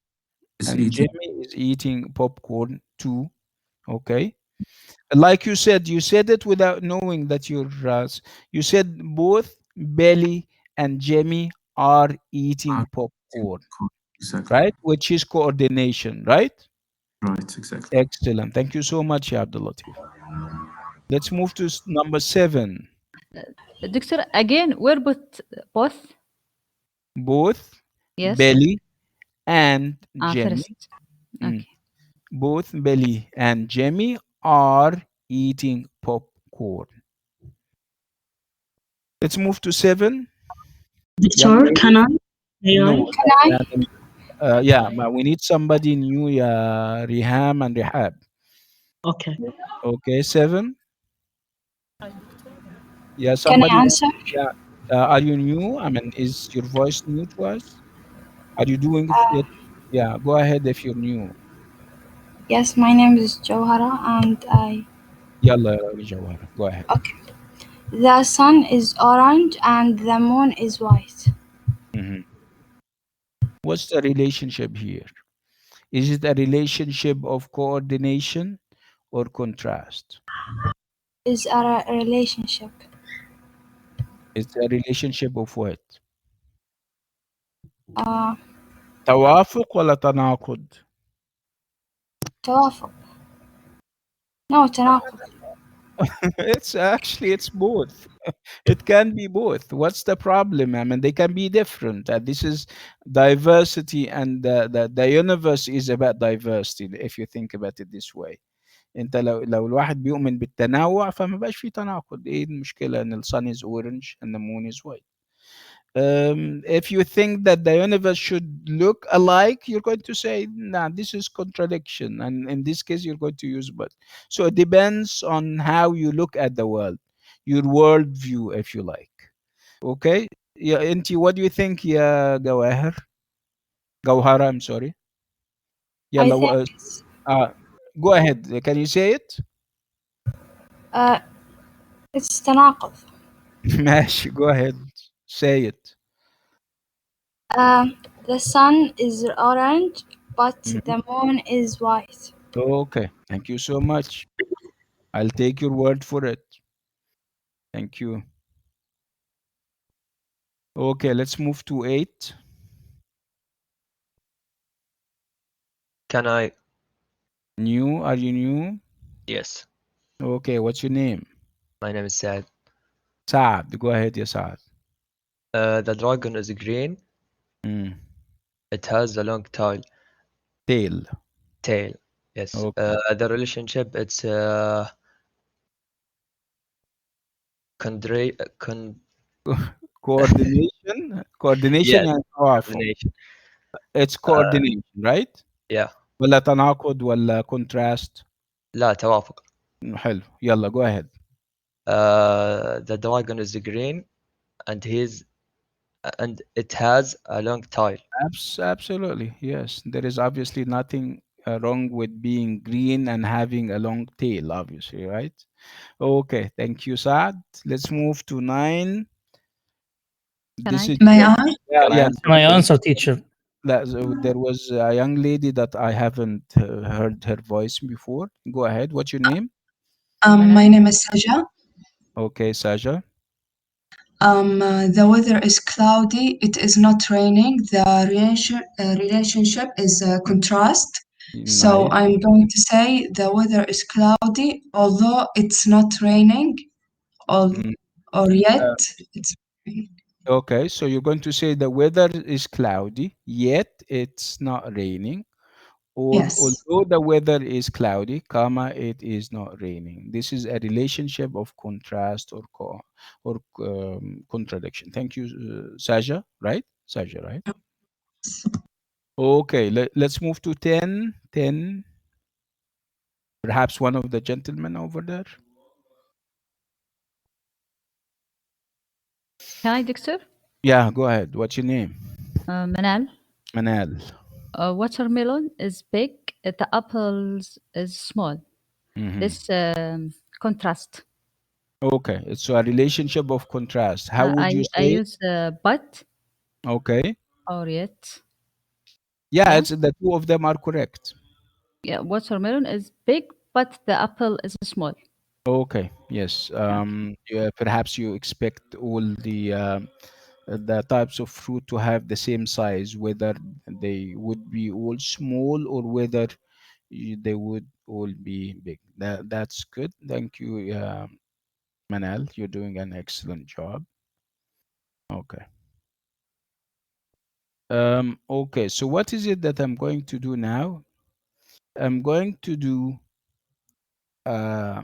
is And eating. Jamie is eating popcorn too. Okay. Like you said it without knowing that you said both Belly and Jamie are eating popcorn, Exactly. right? Which is coordination, right? Right, exactly. Excellent. Thank you so much, ya Abdul Latif. Let's move to number 7. Dexter, again, where both? Both Yes. Belly and Jamie. First. Mm. Okay. Both Belly and Jamie are eating popcorn. Let's move to 7. Young Doctor, lady. can I? May I? No. Yeah, but we need somebody new, yeah, Riham and Rihab. Okay. Okay, 7. Yeah, Can somebody. I answer? Yeah. Are you new? I mean, is your voice new to us? Are you doing it? Yeah, go ahead if you're new. Yes, my name is Johara and Yalla, Jawhara, go ahead. okay. The sun is orange and the moon is white. Mhm. What's the relationship here? Is it a relationship of coordination or contrast? Is a relationship. It's a relationship of what? Uh, توافق ولا تناقض؟ توافق. No, تناقض. It's both. It can be both. What's the problem? I mean, they can be different. This is diversity, and the universe is about diversity. If you think about it this way, انت لو الواحد بيؤمن بالتنوع فما بقاش في تناقض. ايه المشكلة ان the sun is orange and the moon is white? If you think that the universe should look alike, you're going to say, nah, this is contradiction. And in this case, you're going to use but. So it depends on how you look at the world, your worldview, if you like. Okay? Yeah, Inti, what do you think, yeah, Gawahar? Gawhara, I'm sorry. Yeah, I think go ahead. Can you say it? it's تناقض. ماشي, go ahead. Say it. The sun is orange, but Mhm. the moon is white. Okay, thank you so much. I'll take your word for it. Thank you. Okay, let's move to 8. Can I? New, are you new? Yes. Okay, what's your name? My name is Saad. Saad, go ahead, ya Saad. The dragon is green. Mm. It has a long tail. Tail. Tail. Yes. Okay. The relationship, it's coordination yes. and توافق. Coordination. It's coordination, right? Yeah. ولا تناقض ولا contrast؟ لا توافق. حلو. يلا, go ahead. The dragon is green and it has a long tail. Absolutely, yes. There is obviously nothing wrong with being green and having a long tail, obviously, right? Okay, thank you, Saad. Let's move to 9. May I? Yeah. Can I answer, teacher? There was a young lady that I haven't heard her voice before. Go ahead. What's your name? My name is Saja. Okay, Saja. The weather is cloudy. It is not raining. The relationship is contrast. So Nice. I'm going to say the weather is cloudy, although it's not raining, or, Mm. or yet Uh, it's. okay, so you're going to say the weather is cloudy, yet it's not raining. Or Yes. although the weather is cloudy, comma, it is not raining. This is a relationship of contrast or contradiction. Thank you, Saja, right? Saja, right? Okay, let's move to 10. 10. Perhaps one of the gentlemen over there. Can I, Dexter? Yeah, go ahead. What's your name? Manal. Manal. Watermelon is big. The apples is small. Mhm. This contrast. Okay, it's a relationship of contrast. How would you I say? use but. Okay. or yet. Yeah, Yeah. it's the two of them are correct. Yeah, watermelon is big, but the apple is small. Okay. Yes. Yeah, perhaps you expect all the types of fruit to have the same size, whether they would be all small or whether they would all be big. That's good. Thank you, Manal. You're doing an excellent job. Okay. Okay. So what is it that I'm going to do now? I'm going to do uh,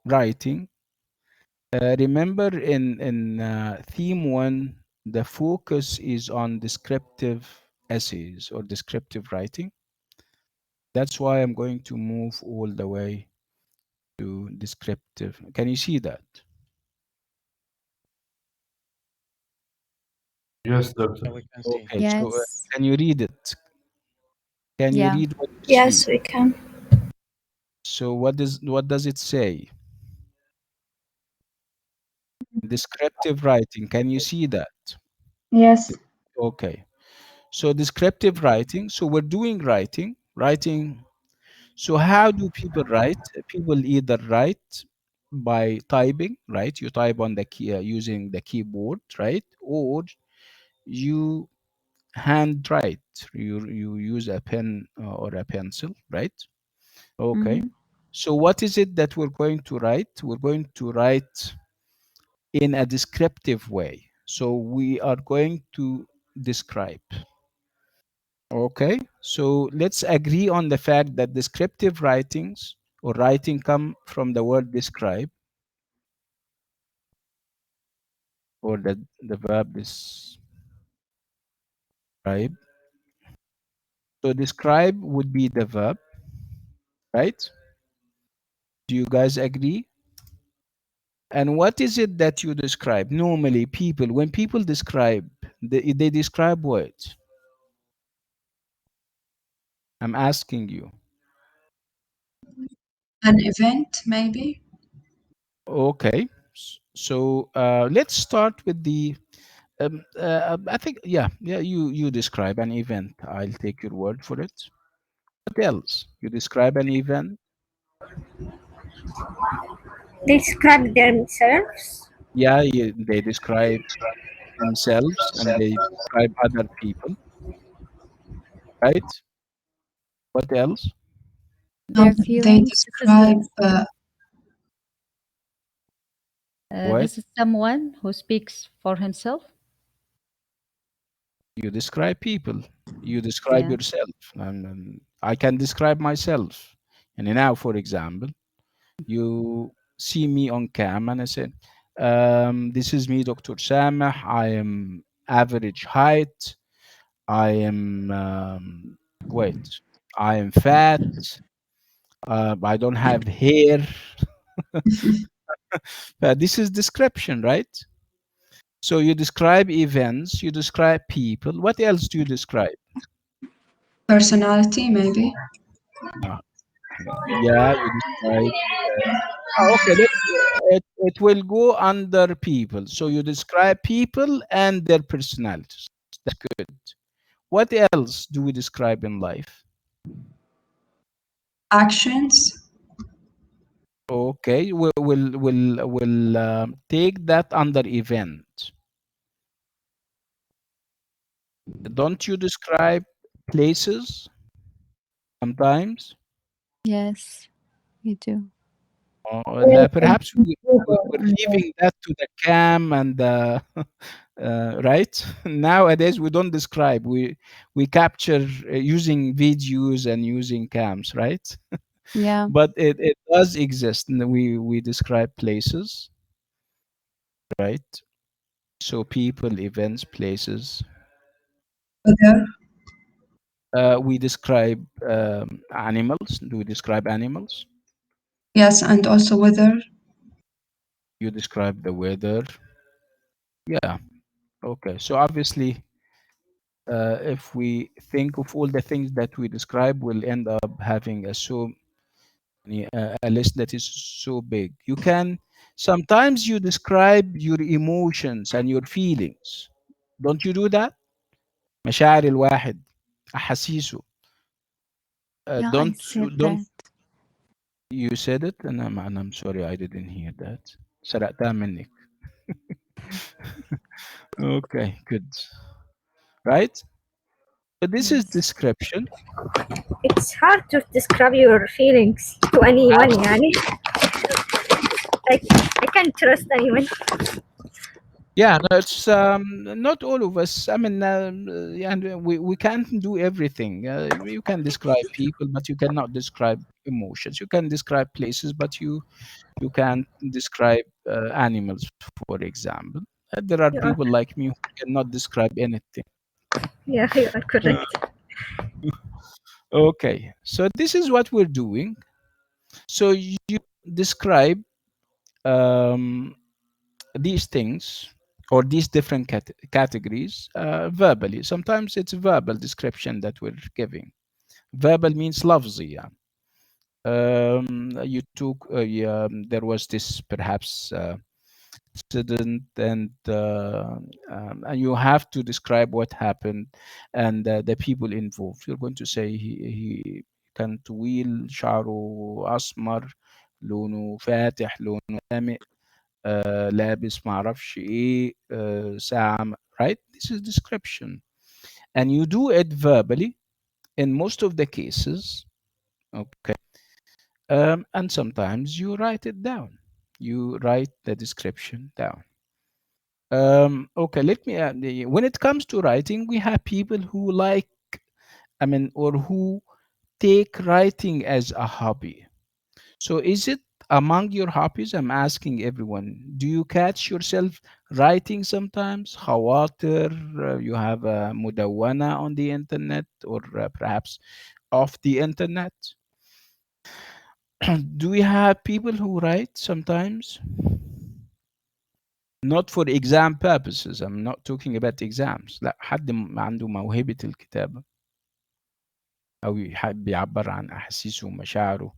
writing. Remember in theme one, the focus is on descriptive essays or descriptive writing. That's why I'm going to move all the way to descriptive. Can you see that? Yes, doctor. Yeah, we can see. Okay, so Yes. can you read it? Can you Yeah. read what you see? Yes, we can. So what does it say? Descriptive writing. Can you see that? Yes. Okay. So descriptive writing. So we're doing writing. Writing. So how do people write? People either write by typing, right? You type on the key using the keyboard, right? Or you hand write. You use a pen or a pencil, right? Okay. Mm-hmm. So what is it that we're going to write? We're going to write in a descriptive way. So we are going to describe. Okay. So let's agree on the fact that descriptive writings or writing come from the word describe or the verb describe. So describe would be the verb, right? Do you guys agree? And what is it that you describe? Normally, people, when people describe, they describe what? I'm asking you. An event, maybe? Okay. So let's start with the. I think yeah. You describe an event. I'll take your word for it. What else? You describe an event. They describe themselves. Yeah, they describe themselves and they describe other people, right? What else? Their They feelings. This is describe What? this is someone who speaks for himself. You describe people. You describe Yeah. yourself. And I can describe myself. And now, for example, you see me on cam and I say, this is me, Dr. Samah. I am average height. I am, wait, I am fat. I don't have hair. This is description, right? So you describe events, you describe people. What else do you describe? personality, maybe? Uh, yeah, you describe. Okay, it will go under people. So you describe people and their personalities. That's good. What else do we describe in life? Actions? Okay, we'll take that under event. Don't you describe places sometimes? Yes, we do. Perhaps we're leaving that to the cam and the right nowadays we don't describe, we capture using videos and using cams, right? Yeah. But it does exist and we describe places, right? So people, events, places. Weather? We describe animals. Do we describe animals? Yes, and also weather. You describe the weather. Yeah. Okay, so obviously if we think of all the things that we describe, we'll end up having a list that is so big. You can sometimes you describe your emotions and your feelings. Don't you do that? مشاعر الواحد أحاسيسه. Yeah, I Don't said don't that. you said it and I'm sorry I didn't hear that. سرقتها منك. Okay, good. Right? But this is Yes. description. It's hard to describe your feelings to anyone يعني. Like I can't trust anyone. Yeah, no, it's not all of us. I mean, yeah, we can't do everything. You can describe people, but you cannot describe emotions. You can describe places, but you can't describe animals, for example. There are You are, people like me who cannot describe anything. yeah, you are correct. Okay, so this is what we're doing. So you describe these things or these different categories verbally. Sometimes it's verbal description that we're giving. Verbal means لفظي يعني. You took there was this perhaps incident and you have to describe what happened and the people involved. You're going to say he كان طويل شعره أسمر لونه فاتح لونه غامق لابس معرفش ايه ساعة right. This is description and you do it verbally in most of the cases. Okay. And sometimes you write it down. You write the description down. Okay, let me when it comes to writing, we have people who like, I mean, or who take writing as a hobby. So is it among your hobbies? I'm asking everyone. Do you catch yourself writing sometimes? خواطر, you have a مدونة on the internet or perhaps off the internet? Do we have people who write sometimes? Not for exam purposes. I'm not talking about exams. لا, حد عنده موهبة الكتابة أو يحب يعبر عن أحاسيسه ومشاعره.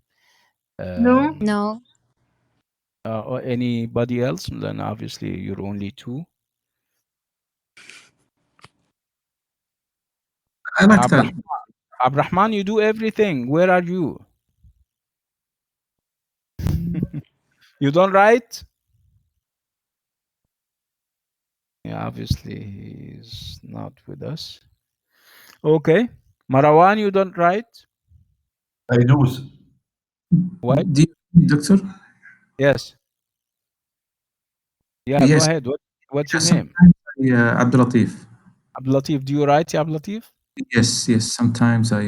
No. No. Or anybody else? Then obviously you're only two. أنا أكتب. Abrahman, you do everything. Where are you? You don't write? Yeah, obviously he's not with us. Okay. Marwan, you don't write? I do. What? Doctor? Yes. Yeah, go Yes. ahead. What's your name? Sometimes Abdul Latif. Abdul Latif. Do you write, ya Abdul Latif? Yes, yes. Sometimes I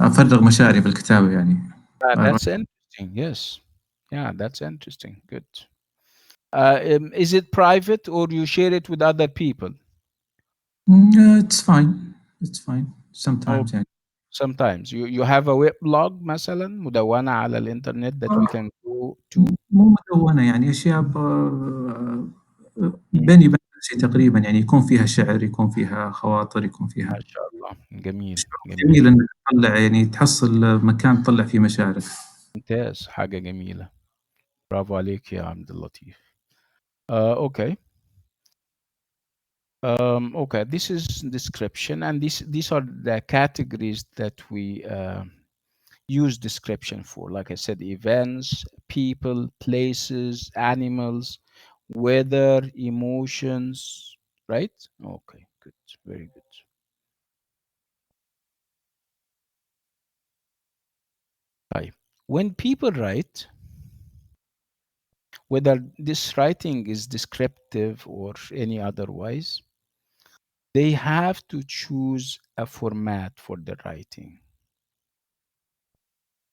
أفرغ مشاعري بالكتابة يعني. That's interesting. Yes. Yeah, that's interesting. Good. Is it private or you share it with other people? It's fine. It's fine. Sometimes يعني. Sometimes you have a weblog مثلا مدونة على الانترنت that we can go to. مو مدونة يعني أشياء بيني شيء تقريبا يعني يكون فيها شعر يكون فيها خواطر يكون فيها ما شاء الله جميل جميل انك تطلع يعني تحصل مكان تطلع فيه مشاعرك. ممتاز حاجة جميلة برافو عليك يا عبد اللطيف. Okay. Okay, this is description and these are the categories that we use description for. Like I said, events, people, places, animals, weather, emotions, right? Okay, good, very good. Right. When people write, whether this writing is descriptive or any otherwise, they have to choose a format for the writing.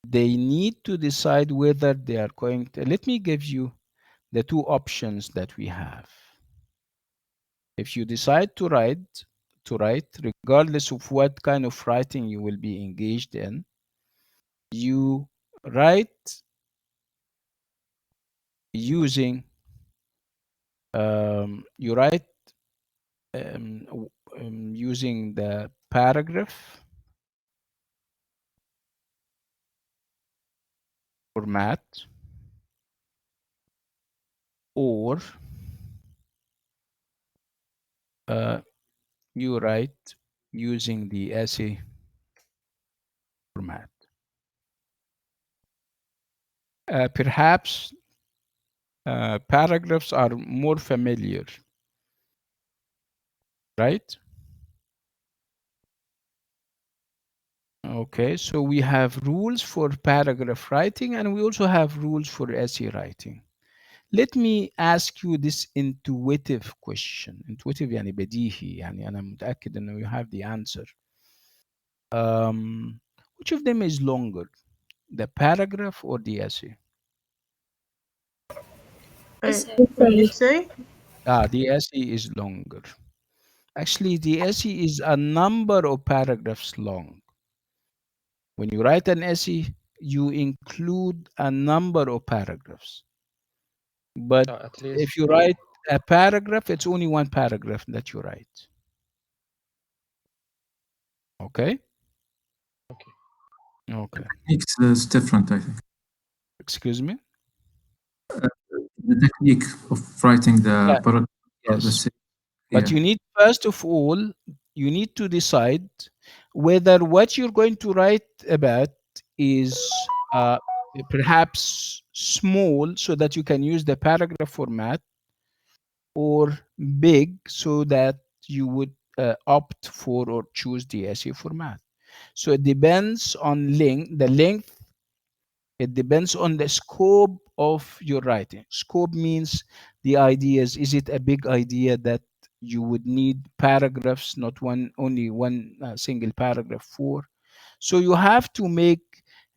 They need to decide whether they are going to, let me give you the two options that we have. If you decide to write, regardless of what kind of writing you will be engaged in, you write using, using the paragraph format or you write using the essay format. Perhaps paragraphs are more familiar, right? Okay, so we have rules for paragraph writing and we also have rules for essay writing. Let me ask you this intuitive question. Intuitive يعني بديهي يعني أنا متأكد إنه you have the answer. Which of them is longer, the paragraph or the essay? Essay? The essay is longer. Actually, the essay is a number of paragraphs long. When you write an essay, you include a number of paragraphs. But at least if you write a paragraph, it's only one paragraph that you write. Okay? Okay. Technique is different, I think. Excuse me? The technique of writing the paragraph or the Yes. But you need, first of all, you need to decide whether what you're going to write about is perhaps small so that you can use the paragraph format, or big so that you would opt for or choose the essay format. So it depends on the length. It depends on the scope of your writing. Scope means the ideas. Is it a big idea that you would need paragraphs, not only one single paragraph for? So you have to make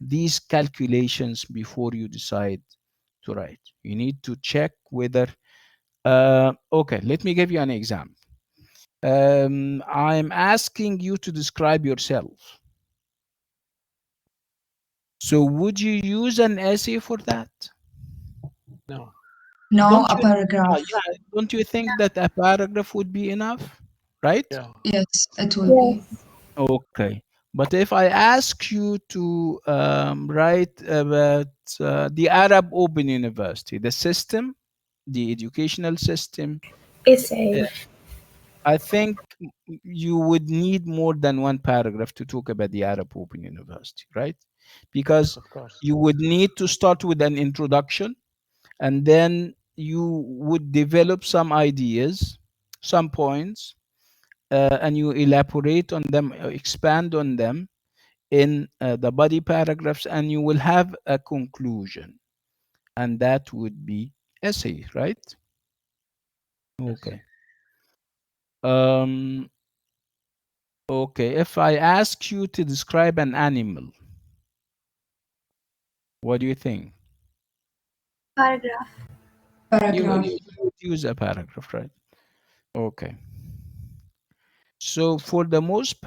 these calculations before you decide to write. You need to check whether, okay, let me give you an example. I'm asking you to describe yourself. So would you use an essay for that? No. No, a paragraph. Yeah, don't you think that a paragraph would be enough, right? Yeah. Yes, it will be. Okay. But if I ask you to write about the Arab Open University, the system, the educational system, Essay. I think you would need more than one paragraph to talk about the Arab Open University, right? Because Of course. you would need to start with an introduction, and then you would develop some ideas, some points, and you elaborate on them, expand on them in the body paragraphs, and you will have a conclusion, and that would be essay, right? Okay. Okay, if I ask you to describe an animal, what do you think? Paragraph. Paragraph. You would use a paragraph, right? Okay. So for the most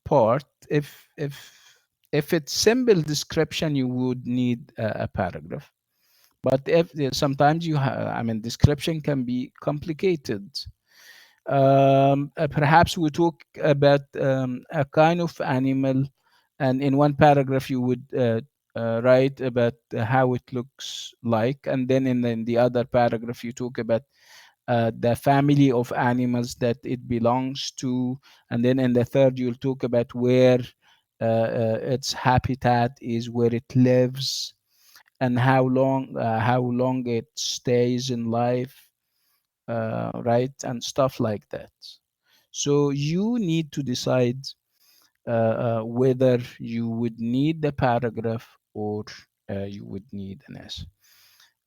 part, if it's simple description, you would need a paragraph. But if sometimes I mean, description can be complicated. Perhaps we talk about a kind of animal, and in one paragraph you would write about how it looks like, and then in the other paragraph you talk about the family of animals that it belongs to, and then in the third you'll talk about where its habitat is, where it lives, and how long it stays in life, right, and stuff like that. So you need to decide whether you would need the paragraph or you would need an essay.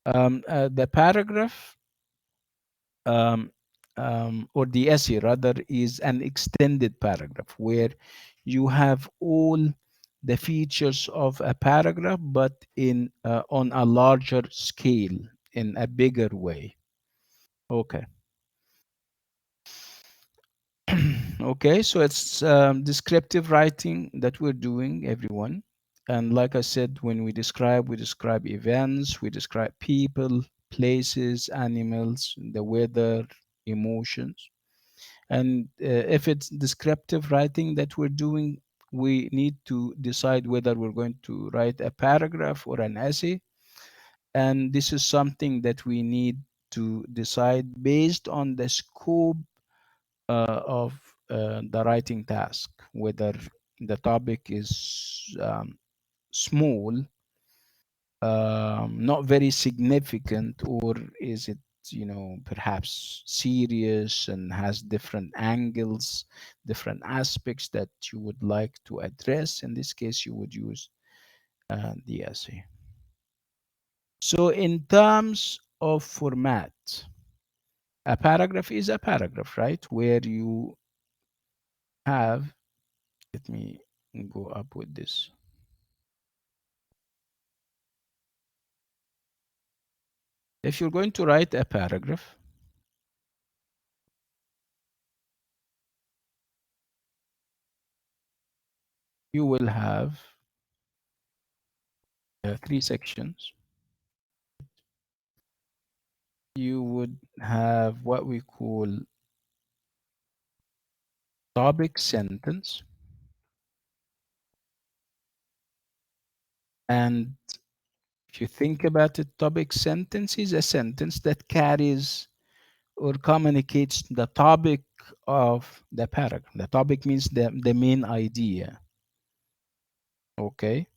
The paragraph or the essay rather is an extended paragraph where you have all the features of a paragraph, but in on a larger scale, in a bigger way. Okay. Okay, so it's descriptive writing that we're doing, everyone. And like I said, when we describe events, we describe people, places, animals, the weather, emotions. And if it's descriptive writing that we're doing, we need to decide whether we're going to write a paragraph or an essay. And this is something that we need to decide based on the scope of the writing task, whether the topic is small, not very significant, or is it, you know, perhaps serious and has different angles, different aspects that you would like to address. In this case, you would use the essay. So in terms of format, a paragraph is a paragraph, right? Where you have, let me go up with this. If you're going to write a paragraph, you will have 3 sections. You would have what we call topic sentence. And if you think about it, topic sentence is a sentence that carries or communicates the topic of the paragraph. The topic means the main idea. Okay.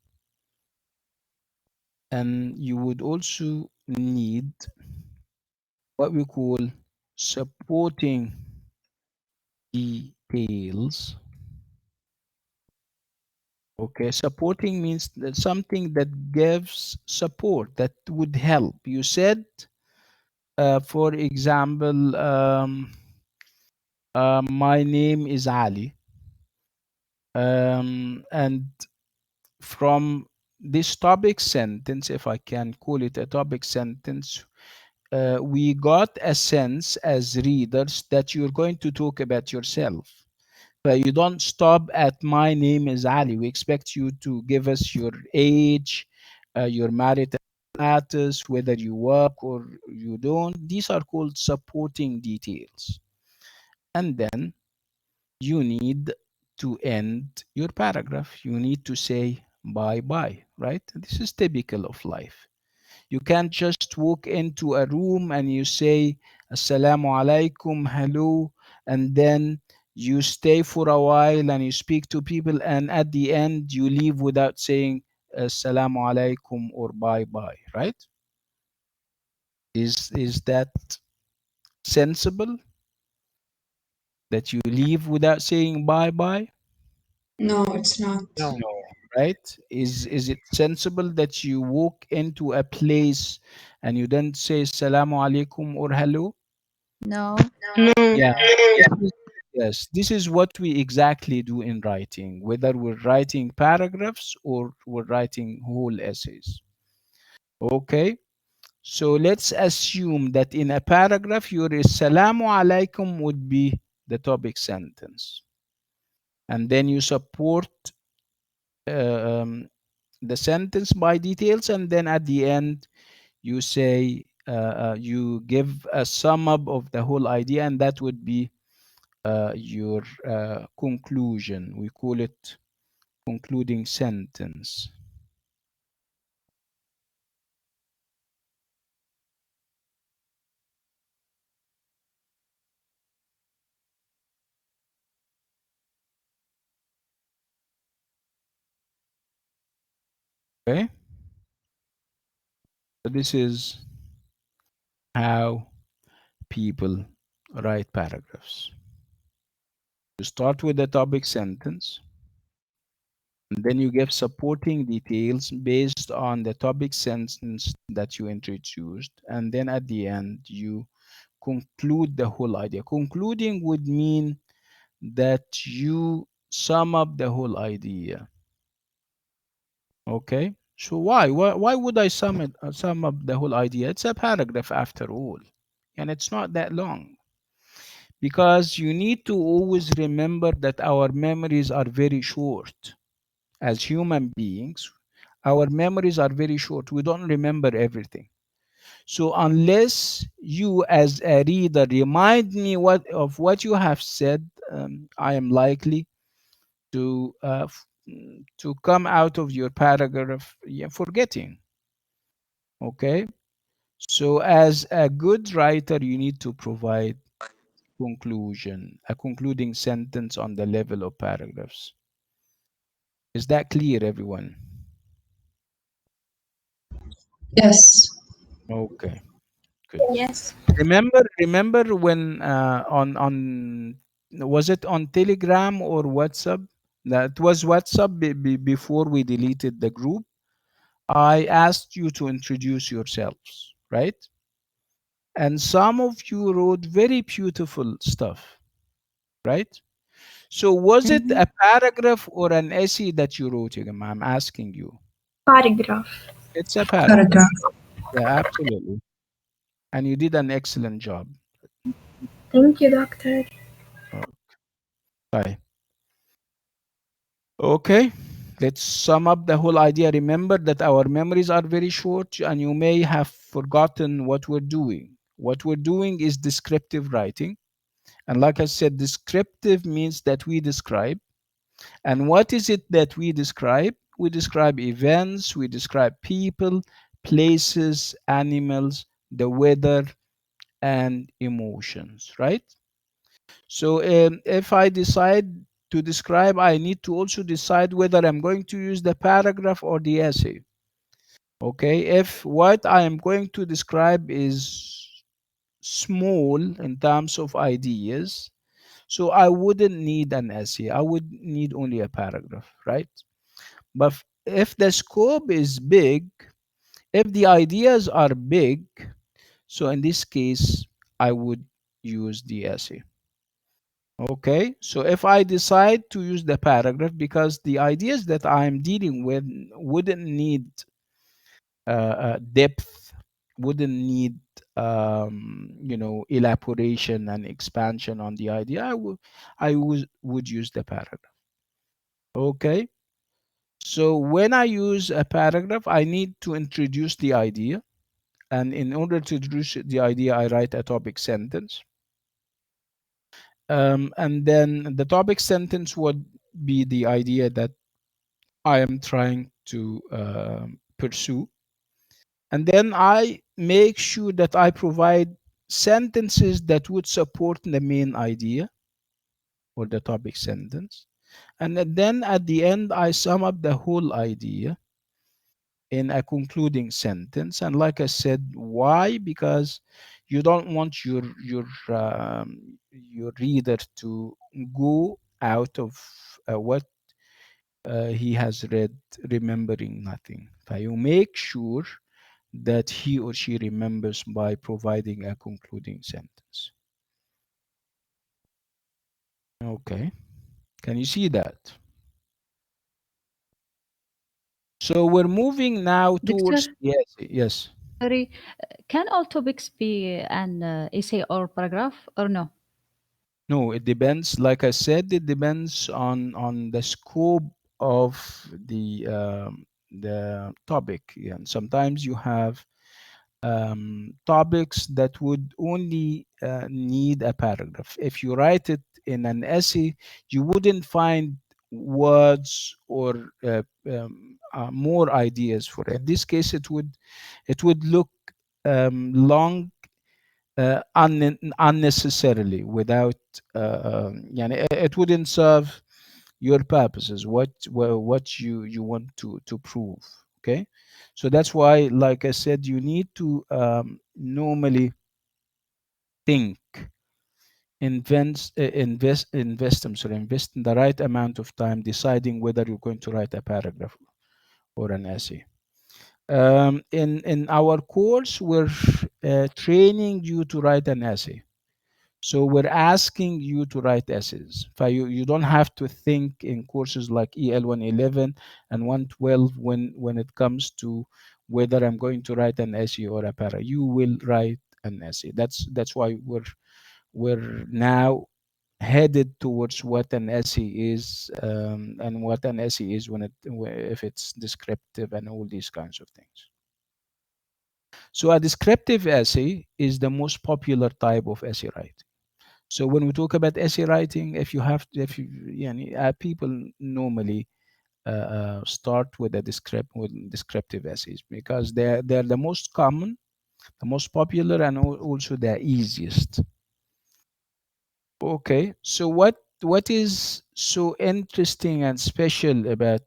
And you would also need what we call supporting details. Okay, supporting means that something that gives support, that would help. You said, for example, my name is Ali. And from this topic sentence, if I can call it a topic sentence, we got a sense as readers that you're going to talk about yourself. But you don't stop at my name is Ali. We expect you to give us your age, your marital status, whether you work or you don't. These are called supporting details. And then you need to end your paragraph. You need to say bye-bye, right? This is typical of life. You can't just walk into a room and you say assalamu alaikum, hello, and then you stay for a while and you speak to people, and at the end you leave without saying assalamu alaikum or bye bye, right? Is that sensible, that you leave without saying bye bye? No, it's not. No. No, right? Is it sensible that you walk into a place and you don't say assalamu alaikum or hello? No. No. Yeah. Yes, this is what we exactly do in writing, whether we're writing paragraphs or we're writing whole essays. Okay, so let's assume that in a paragraph, your Assalamu alaikum would be the topic sentence. And then you support the sentence by details, and then at the end, you say, you give a sum up of the whole idea, and that would be your conclusion. We call it concluding sentence. Okay, so this is how people write paragraphs. You start with the topic sentence, and then you give supporting details based on the topic sentence that you introduced, and then at the end you conclude the whole idea. Concluding would mean that you sum up the whole idea. Okay, so why would I sum up the whole idea? It's a paragraph after all, and it's not that long. Because you need to always remember that our memories are very short. As human beings, our memories are very short. We don't remember everything. So unless you as a reader remind me of what you have said, I am likely to come out of your paragraph forgetting. Okay, so as a good writer, you need to provide conclusion, a concluding sentence on the level of paragraphs. Is that clear, everyone? Yes. Okay, good. Yes. Remember when on was it on Telegram or WhatsApp? That was WhatsApp before we deleted the group. I asked you to introduce yourselves, right? And some of you wrote very beautiful stuff, right? So was it a paragraph or an essay that you wrote, Yagama? I'm asking you. Paragraph. It's a paragraph. Paragraph. Yeah, absolutely. And you did an excellent job. Thank you, doctor. Bye. Okay, let's sum up the whole idea. Remember that our memories are very short and you may have forgotten what we're doing. What we're doing is descriptive writing. And like I said, descriptive means that we describe. And what is it that we describe? We describe events, we describe people, places, animals, the weather, and emotions, right? So if I decide to describe, I need to also decide whether I'm going to use the paragraph or the essay. Okay, if what I am going to describe is small in terms of ideas, so I wouldn't need an essay. I would need only a paragraph, right? But if the scope is big, if the ideas are big, so in this case, I would use the essay. Okay, so if I decide to use the paragraph because the ideas that I'm dealing with wouldn't need depth, wouldn't need elaboration and expansion on the idea, I would use the paragraph. Okay, so when I use a paragraph, I need to introduce the idea, and in order to introduce the idea, I write a topic sentence. And then the topic sentence would be the idea that I am trying to pursue. And then I make sure that I provide sentences that would support the main idea or the topic sentence. And then at the end, I sum up the whole idea in a concluding sentence. And like I said, why? Because you don't want your reader to go out of what he has read remembering nothing. So you make sure that he or she remembers by providing a concluding sentence. Okay, can you see that? So we're moving now towards Doctor, yes. sorry, can all topics be an essay or paragraph or no? No, it depends. Like I said, it depends on the scope of the topic. And sometimes you have topics that would only need a paragraph. If you write it in an essay, you wouldn't find words or more ideas for it. In this case, it would look long unnecessarily without it wouldn't serve your purposes, what you want to prove. Okay, so that's why, like I said, you need to normally think, invest in the right amount of time deciding whether you're going to write a paragraph or an essay. In our course, we're training you to write an essay. So we're asking you to write essays. You don't have to think in courses like EL 111 and 112 when it comes to whether I'm going to write an essay or a para. You will write an essay. That's why we're now headed towards what an essay is, and what an essay is if it's descriptive and all these kinds of things. So a descriptive essay is the most popular type of essay writing. So when we talk about essay writing, people normally start with descriptive essays because they're the most common, the most popular, and also the easiest. Okay, so what is so interesting and special about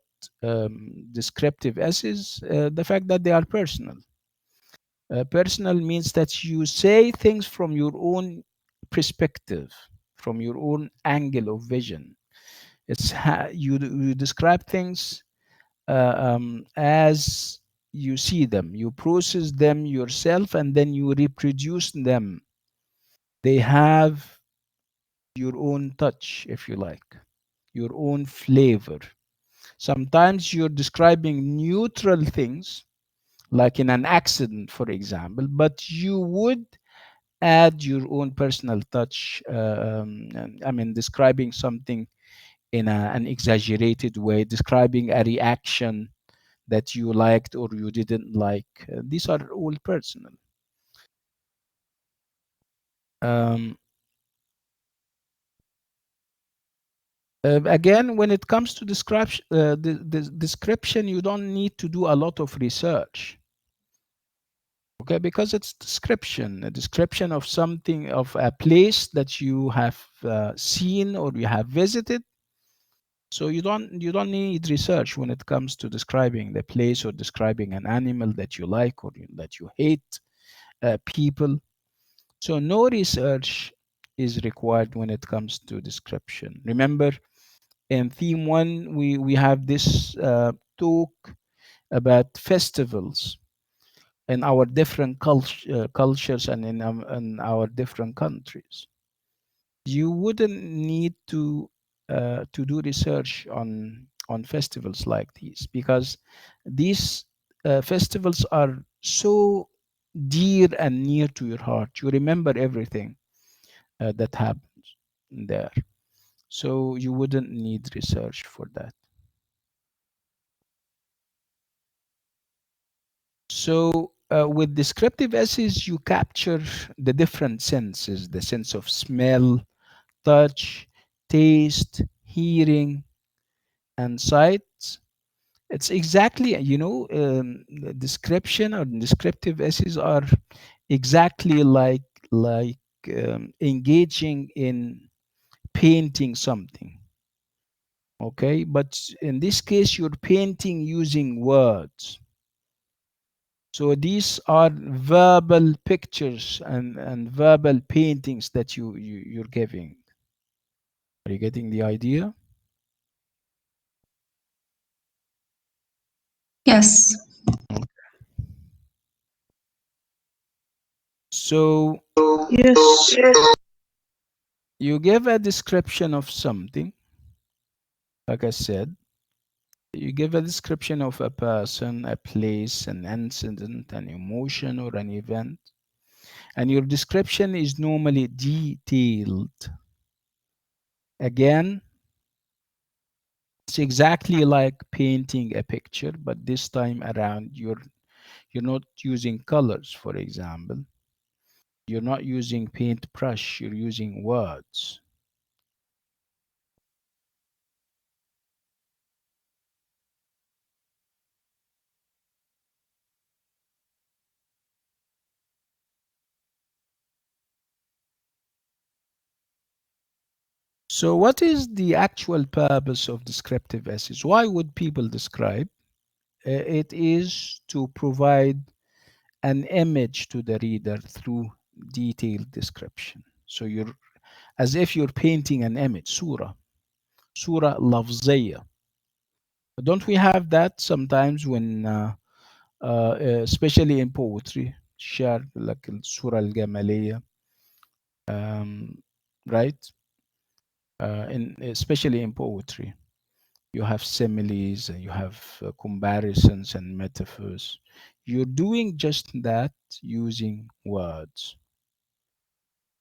descriptive essays? The fact that they are personal. Personal means that you say things from your own perspective, from your own angle of vision. It's you describe things as you see them, you process them yourself, and then you reproduce them. They have your own touch, if you like, your own flavor. Sometimes you're describing neutral things, like in an accident, for example, but you would add your own personal touch. I mean, describing something in an exaggerated way, describing a reaction that you liked or you didn't like. These are all personal. Um, Again, when it comes to the description, you don't need to do a lot of research. Okay, because it's description, a description of something, of a place that you have seen or you have visited. So you don't need research when it comes to describing the place or describing an animal that you like or that you hate, people. So no research is required when it comes to description. Remember, in theme one, we have this talk about festivals in our different cultures and in our different countries. You wouldn't need to do research on festivals like these, because these festivals are so dear and near to your heart. You remember everything that happens there, so you wouldn't need research for that. So with descriptive essays, you capture the different senses, the sense of smell, touch, taste, hearing, and sight. It's exactly, the description or descriptive essays are exactly like engaging in painting something. Okay, but in this case, you're painting using words. So these are verbal pictures and verbal paintings that you're giving. Are you getting the idea? Yes. So Yes. you give a description of something, like I said. You give a description of a person, a place, an incident, an emotion, or an event. And your description is normally detailed. Again, it's exactly like painting a picture, but this time around you're not using colors, for example. You're not using paintbrush, you're using words. So what is the actual purpose of descriptive essays? Why would people describe? It is to provide an image to the reader through detailed description. So you're as if you're painting an image, surah lafziyya. Don't we have that sometimes when, especially in poetry, shar like surah al-Gamaliyya, right? Especially in poetry, you have similes and you have comparisons and metaphors. You're doing just that using words.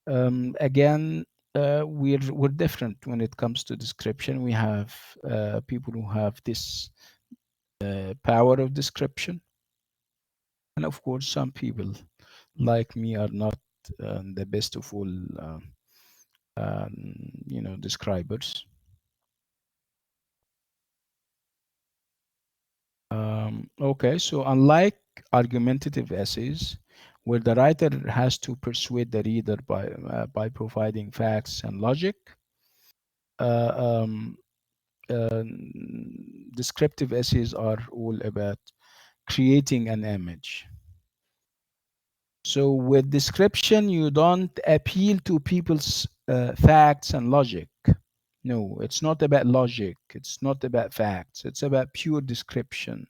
Again, we're different when it comes to description. We have people who have this power of description, and of course, some people like me are not the best of all, describers. Okay, so unlike argumentative essays, where the writer has to persuade the reader by providing facts and logic. Uh, um, Descriptive essays are all about creating an image. So with description, you don't appeal to people's facts and logic. No, it's not about logic. It's not about facts. It's about pure description.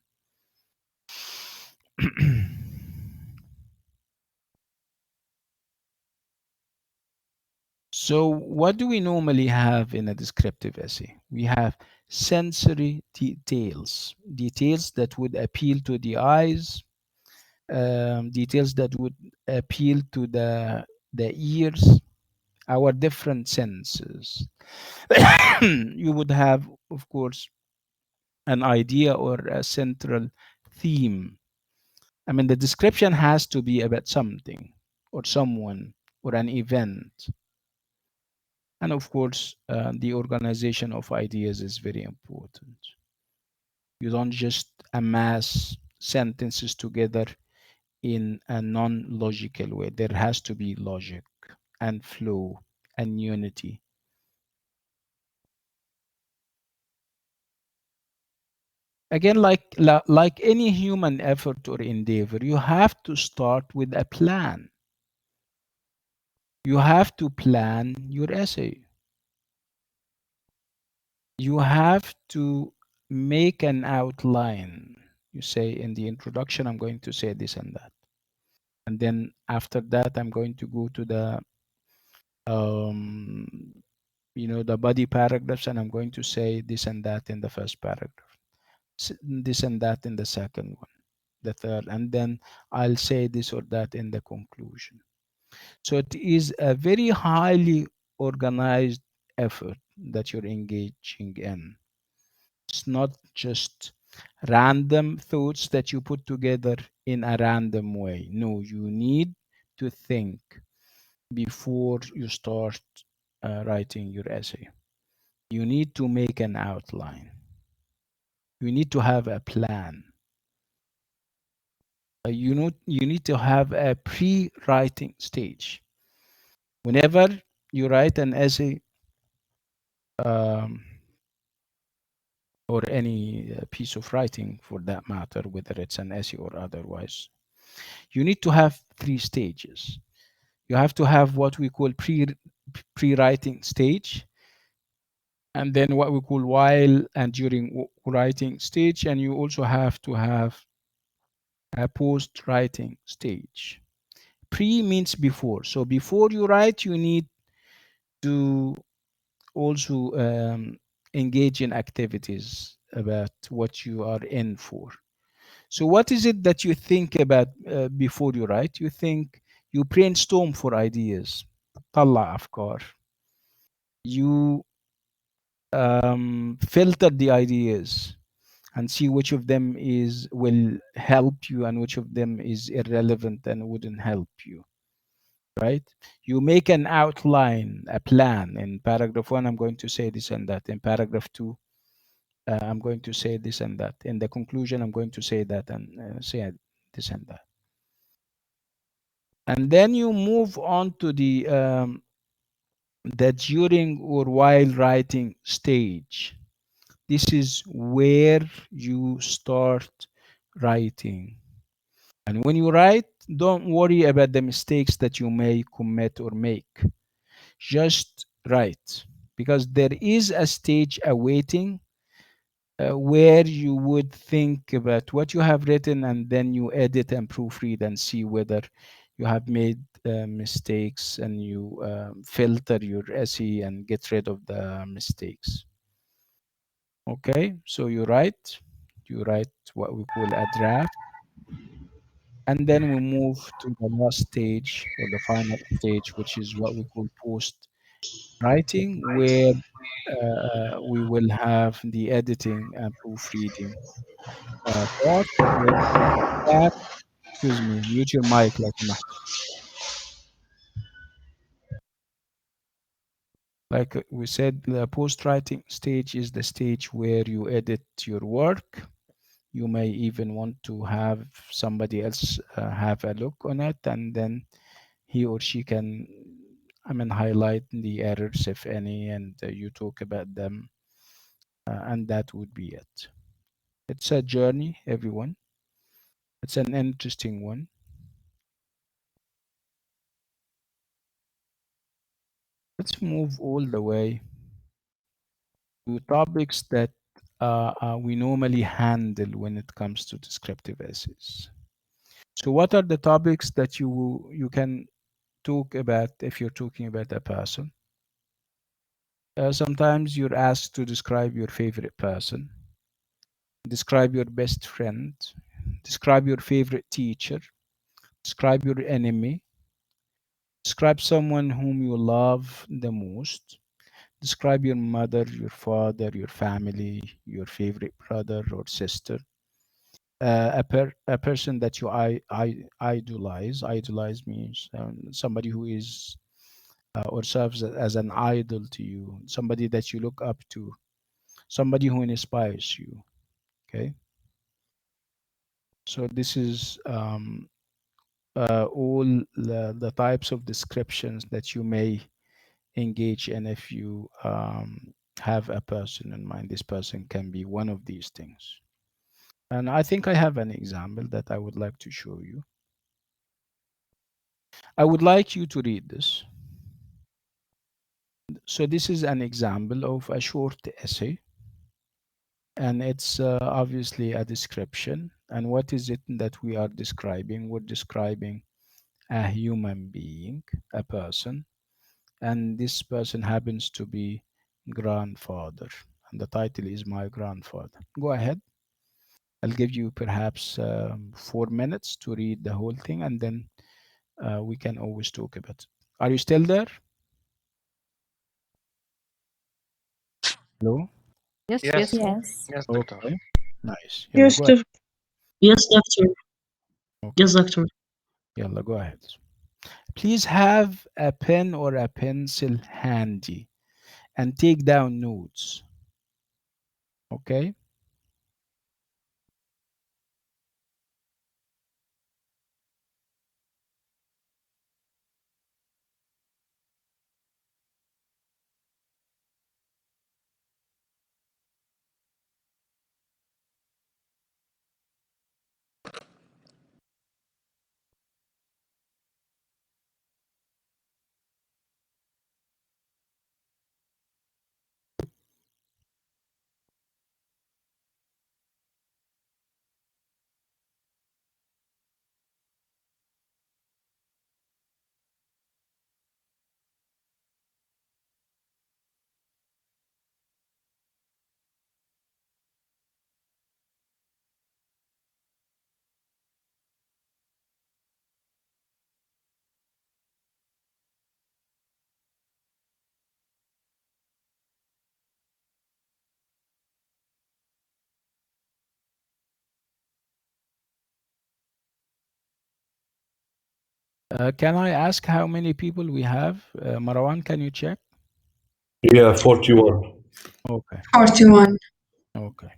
So what do we normally have in a descriptive essay? We have sensory details, details that would appeal to the eyes, details that would appeal to the ears, our different senses. You would have, of course, an idea or a central theme. I mean, the description has to be about something or someone or an event. And of course, the organization of ideas is very important. You don't just amass sentences together in a non-logical way. There has to be logic and flow and unity. Again, like any human effort or endeavor, you have to start with a plan. You have to plan your essay. You have to make an outline. You say in the introduction, I'm going to say this and that. And then after that, I'm going to go to the the body paragraphs, and I'm going to say this and that in the first paragraph, this and that in the second one, the third, and then I'll say this or that in the conclusion. So it is a very highly organized effort that you're engaging in. It's not just random thoughts that you put together in a random way. No, you need to think before you start writing your essay. You need to make an outline. You need to have a plan. You need to have a pre-writing stage. Whenever you write an essay or any piece of writing for that matter, whether it's an essay or otherwise, you need to have 3 stages. You have to have what we call pre-writing stage, and then what we call while and during writing stage, and you also have to have a post-writing stage. Pre means before. So before you write, you need to also engage in activities about what you are in for. So what is it that you think about before you write? You brainstorm for ideas. طلع أفكار. You filter the ideas and see which of them will help you and which of them is irrelevant and wouldn't help you. Right? You make an outline, a plan. In paragraph 1, I'm going to say this and that. In paragraph 2, I'm going to say this and that. In the conclusion, I'm going to say that and say this and that. And then you move on to the during or while writing stage. This is where you start writing. And when you write, don't worry about the mistakes that you may commit or make. Just write, because there is a stage awaiting where you would think about what you have written, and then you edit and proofread and see whether you have made mistakes, and you filter your essay and get rid of the mistakes. Okay, so you write what we call a draft, and then we move to the last stage or the final stage, which is what we call post writing, where we will have the editing and proofreading part. Where that, excuse me, mute your mic like we said, the post writing stage is the stage where you edit your work. You may even want to have somebody else have a look on it, and then he or she can, highlight the errors, if any, and you talk about them, and that would be it. It's a journey, everyone. It's an interesting one. Let's move all the way to topics that we normally handle when it comes to descriptive essays. So what are the topics that you can talk about if you're talking about a person? Sometimes you're asked to describe your favorite person, describe your best friend, describe your favorite teacher, describe your enemy, describe someone whom you love the most, describe your mother, your father, your family, your favorite brother or sister, a person that you idolize. Idolize means somebody who is or serves as an idol to you, somebody that you look up to, somebody who inspires you. Okay, so this is all the types of descriptions that you may engage in if you have a person in mind. This person can be one of these things. And I think I have an example that I would like to show you. I would like you to read this. So this is an example of a short essay, and it's obviously a description. And what is it that we are describing? We're describing a human being, a person, and this person happens to be grandfather, and the title is My Grandfather. Go ahead. I'll give you perhaps 4 minutes to read the whole thing, and then we can always talk about it. Are you still there? Hello? Yes, Yes. yes. Yes. Yes, doctor. Okay. Nice. Yalla, Yes, go ahead. doctor. Yes, doctor. Okay. Yes, doctor. Yalla, go ahead. Please have a pen or a pencil handy and take down notes. Okay? Can I ask how many people we have? Marwan, can you check? Yeah, 41. Okay. 41. Okay.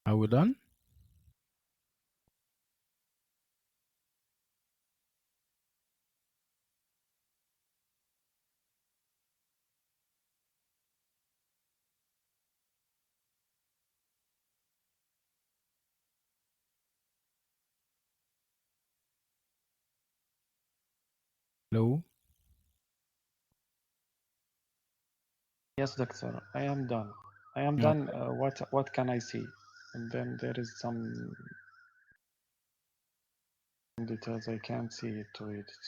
Are we done? Hello? Yes, doctor. I am done. I am No. done. What can I see? And then there is some details I can't see it to read it.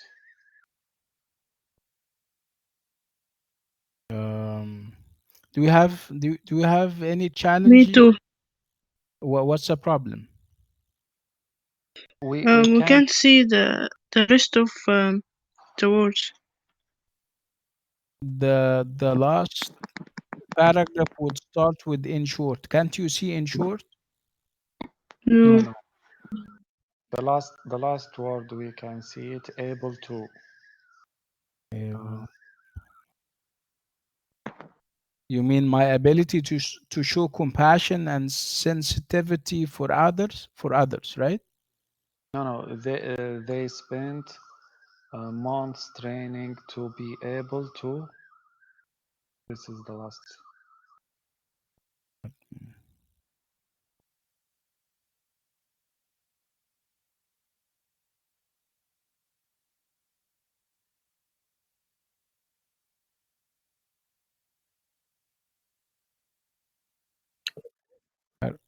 Do you have any Me challenge? too. What's the problem? We We can't. can't see the rest of the words. The last paragraph would start with in short. Can't you see in short? No, No. no. The last word we can see it able to. You mean my ability to show compassion and sensitivity for others, right? No, they spent months training to be able to. This is the last.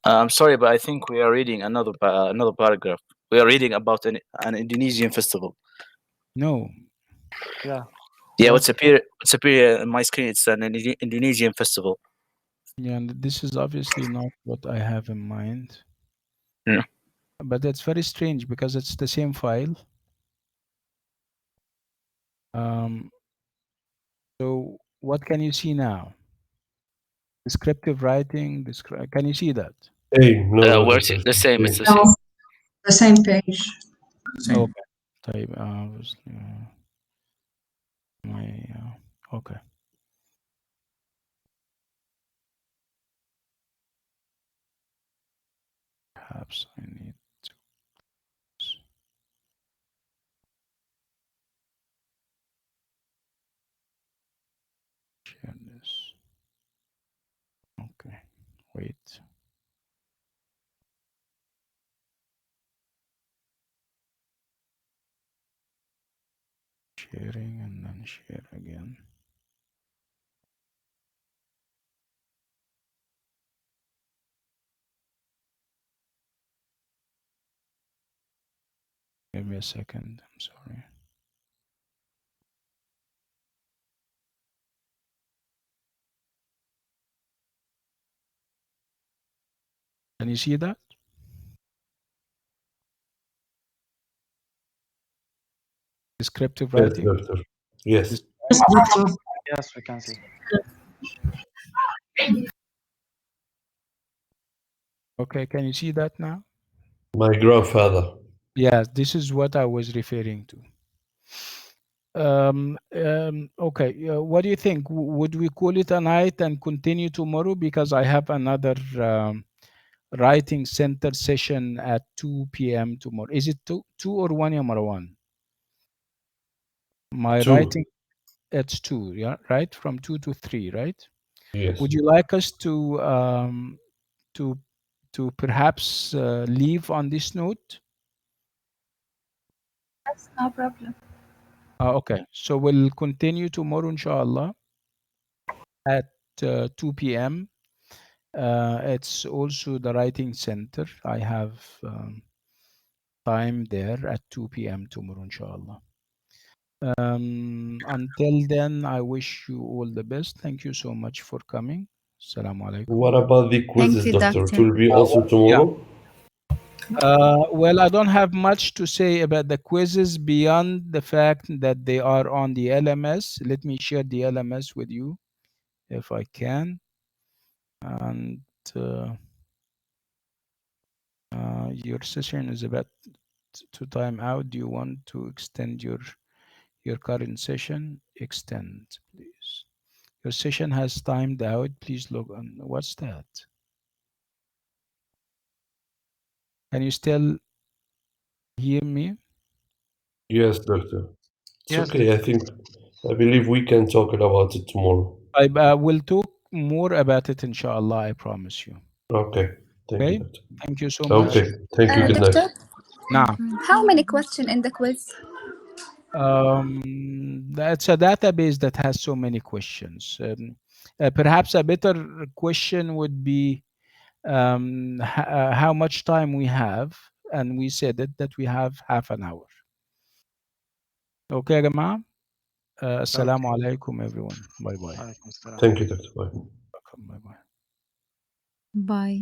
I'm sorry, but I think we are reading another paragraph. We are reading about an Indonesian festival. No. Yeah. Yeah, what's appear on my screen? It's an Indonesian festival. Yeah, and this is obviously not what I have in mind. Yeah. But it's very strange because it's the same file. So what can you see now? Descriptive writing. Can you see that? Hey, no, We're the same. It's the same. No, the same page. Okay. Type obviously. Okay. Perhaps I need to share this. Okay. Wait. Sharing and then share again. Give me a second. I'm sorry. Can you see that? Descriptive writing? Yes, doctor. Yes. Yes, we can see. Okay, can you see that now? My grandfather. Yes, this is what I was referring to. Okay, what do you think? Would we call it a night and continue tomorrow? Because I have another writing center session at 2 p.m. tomorrow. Is it two or 1, ya Marwan? My 2. writing, it's 2, yeah, right? From 2 to 3, right? Yes. Would you like us to perhaps leave on this note? That's no problem. Okay, so we'll continue tomorrow, inshallah, at 2 p.m. It's also the writing center. I have time there at 2 p.m. tomorrow, inshallah. Until then, I wish you all the best. Thank you so much for coming. Assalamu alaikum. What about the quizzes, doctor? It will be also tomorrow? Well, I don't have much to say about the quizzes beyond the fact that they are on the LMS. Let me share the LMS with you if I can. And your session is about to time out. Do you want to extend your current session? Extend, please. Your session has timed out. Please log on. What's that? Can you still hear me? Yes, doctor. It's Yes, okay. I believe we can talk about it tomorrow. I will talk more about it, inshallah. I promise you. Okay. Thank you, Okay. doctor. Thank you so much. Okay. Thank you. Good night. Doctor, Now, how many questions in the quiz? that's a database that has so many questions. Perhaps a better question would be how much time we have, and we said that we have half an hour. Okay, Gama. Assalamu alaikum, everyone. Bye bye. Thank you, doctor. Bye. Welcome. Bye bye. Bye.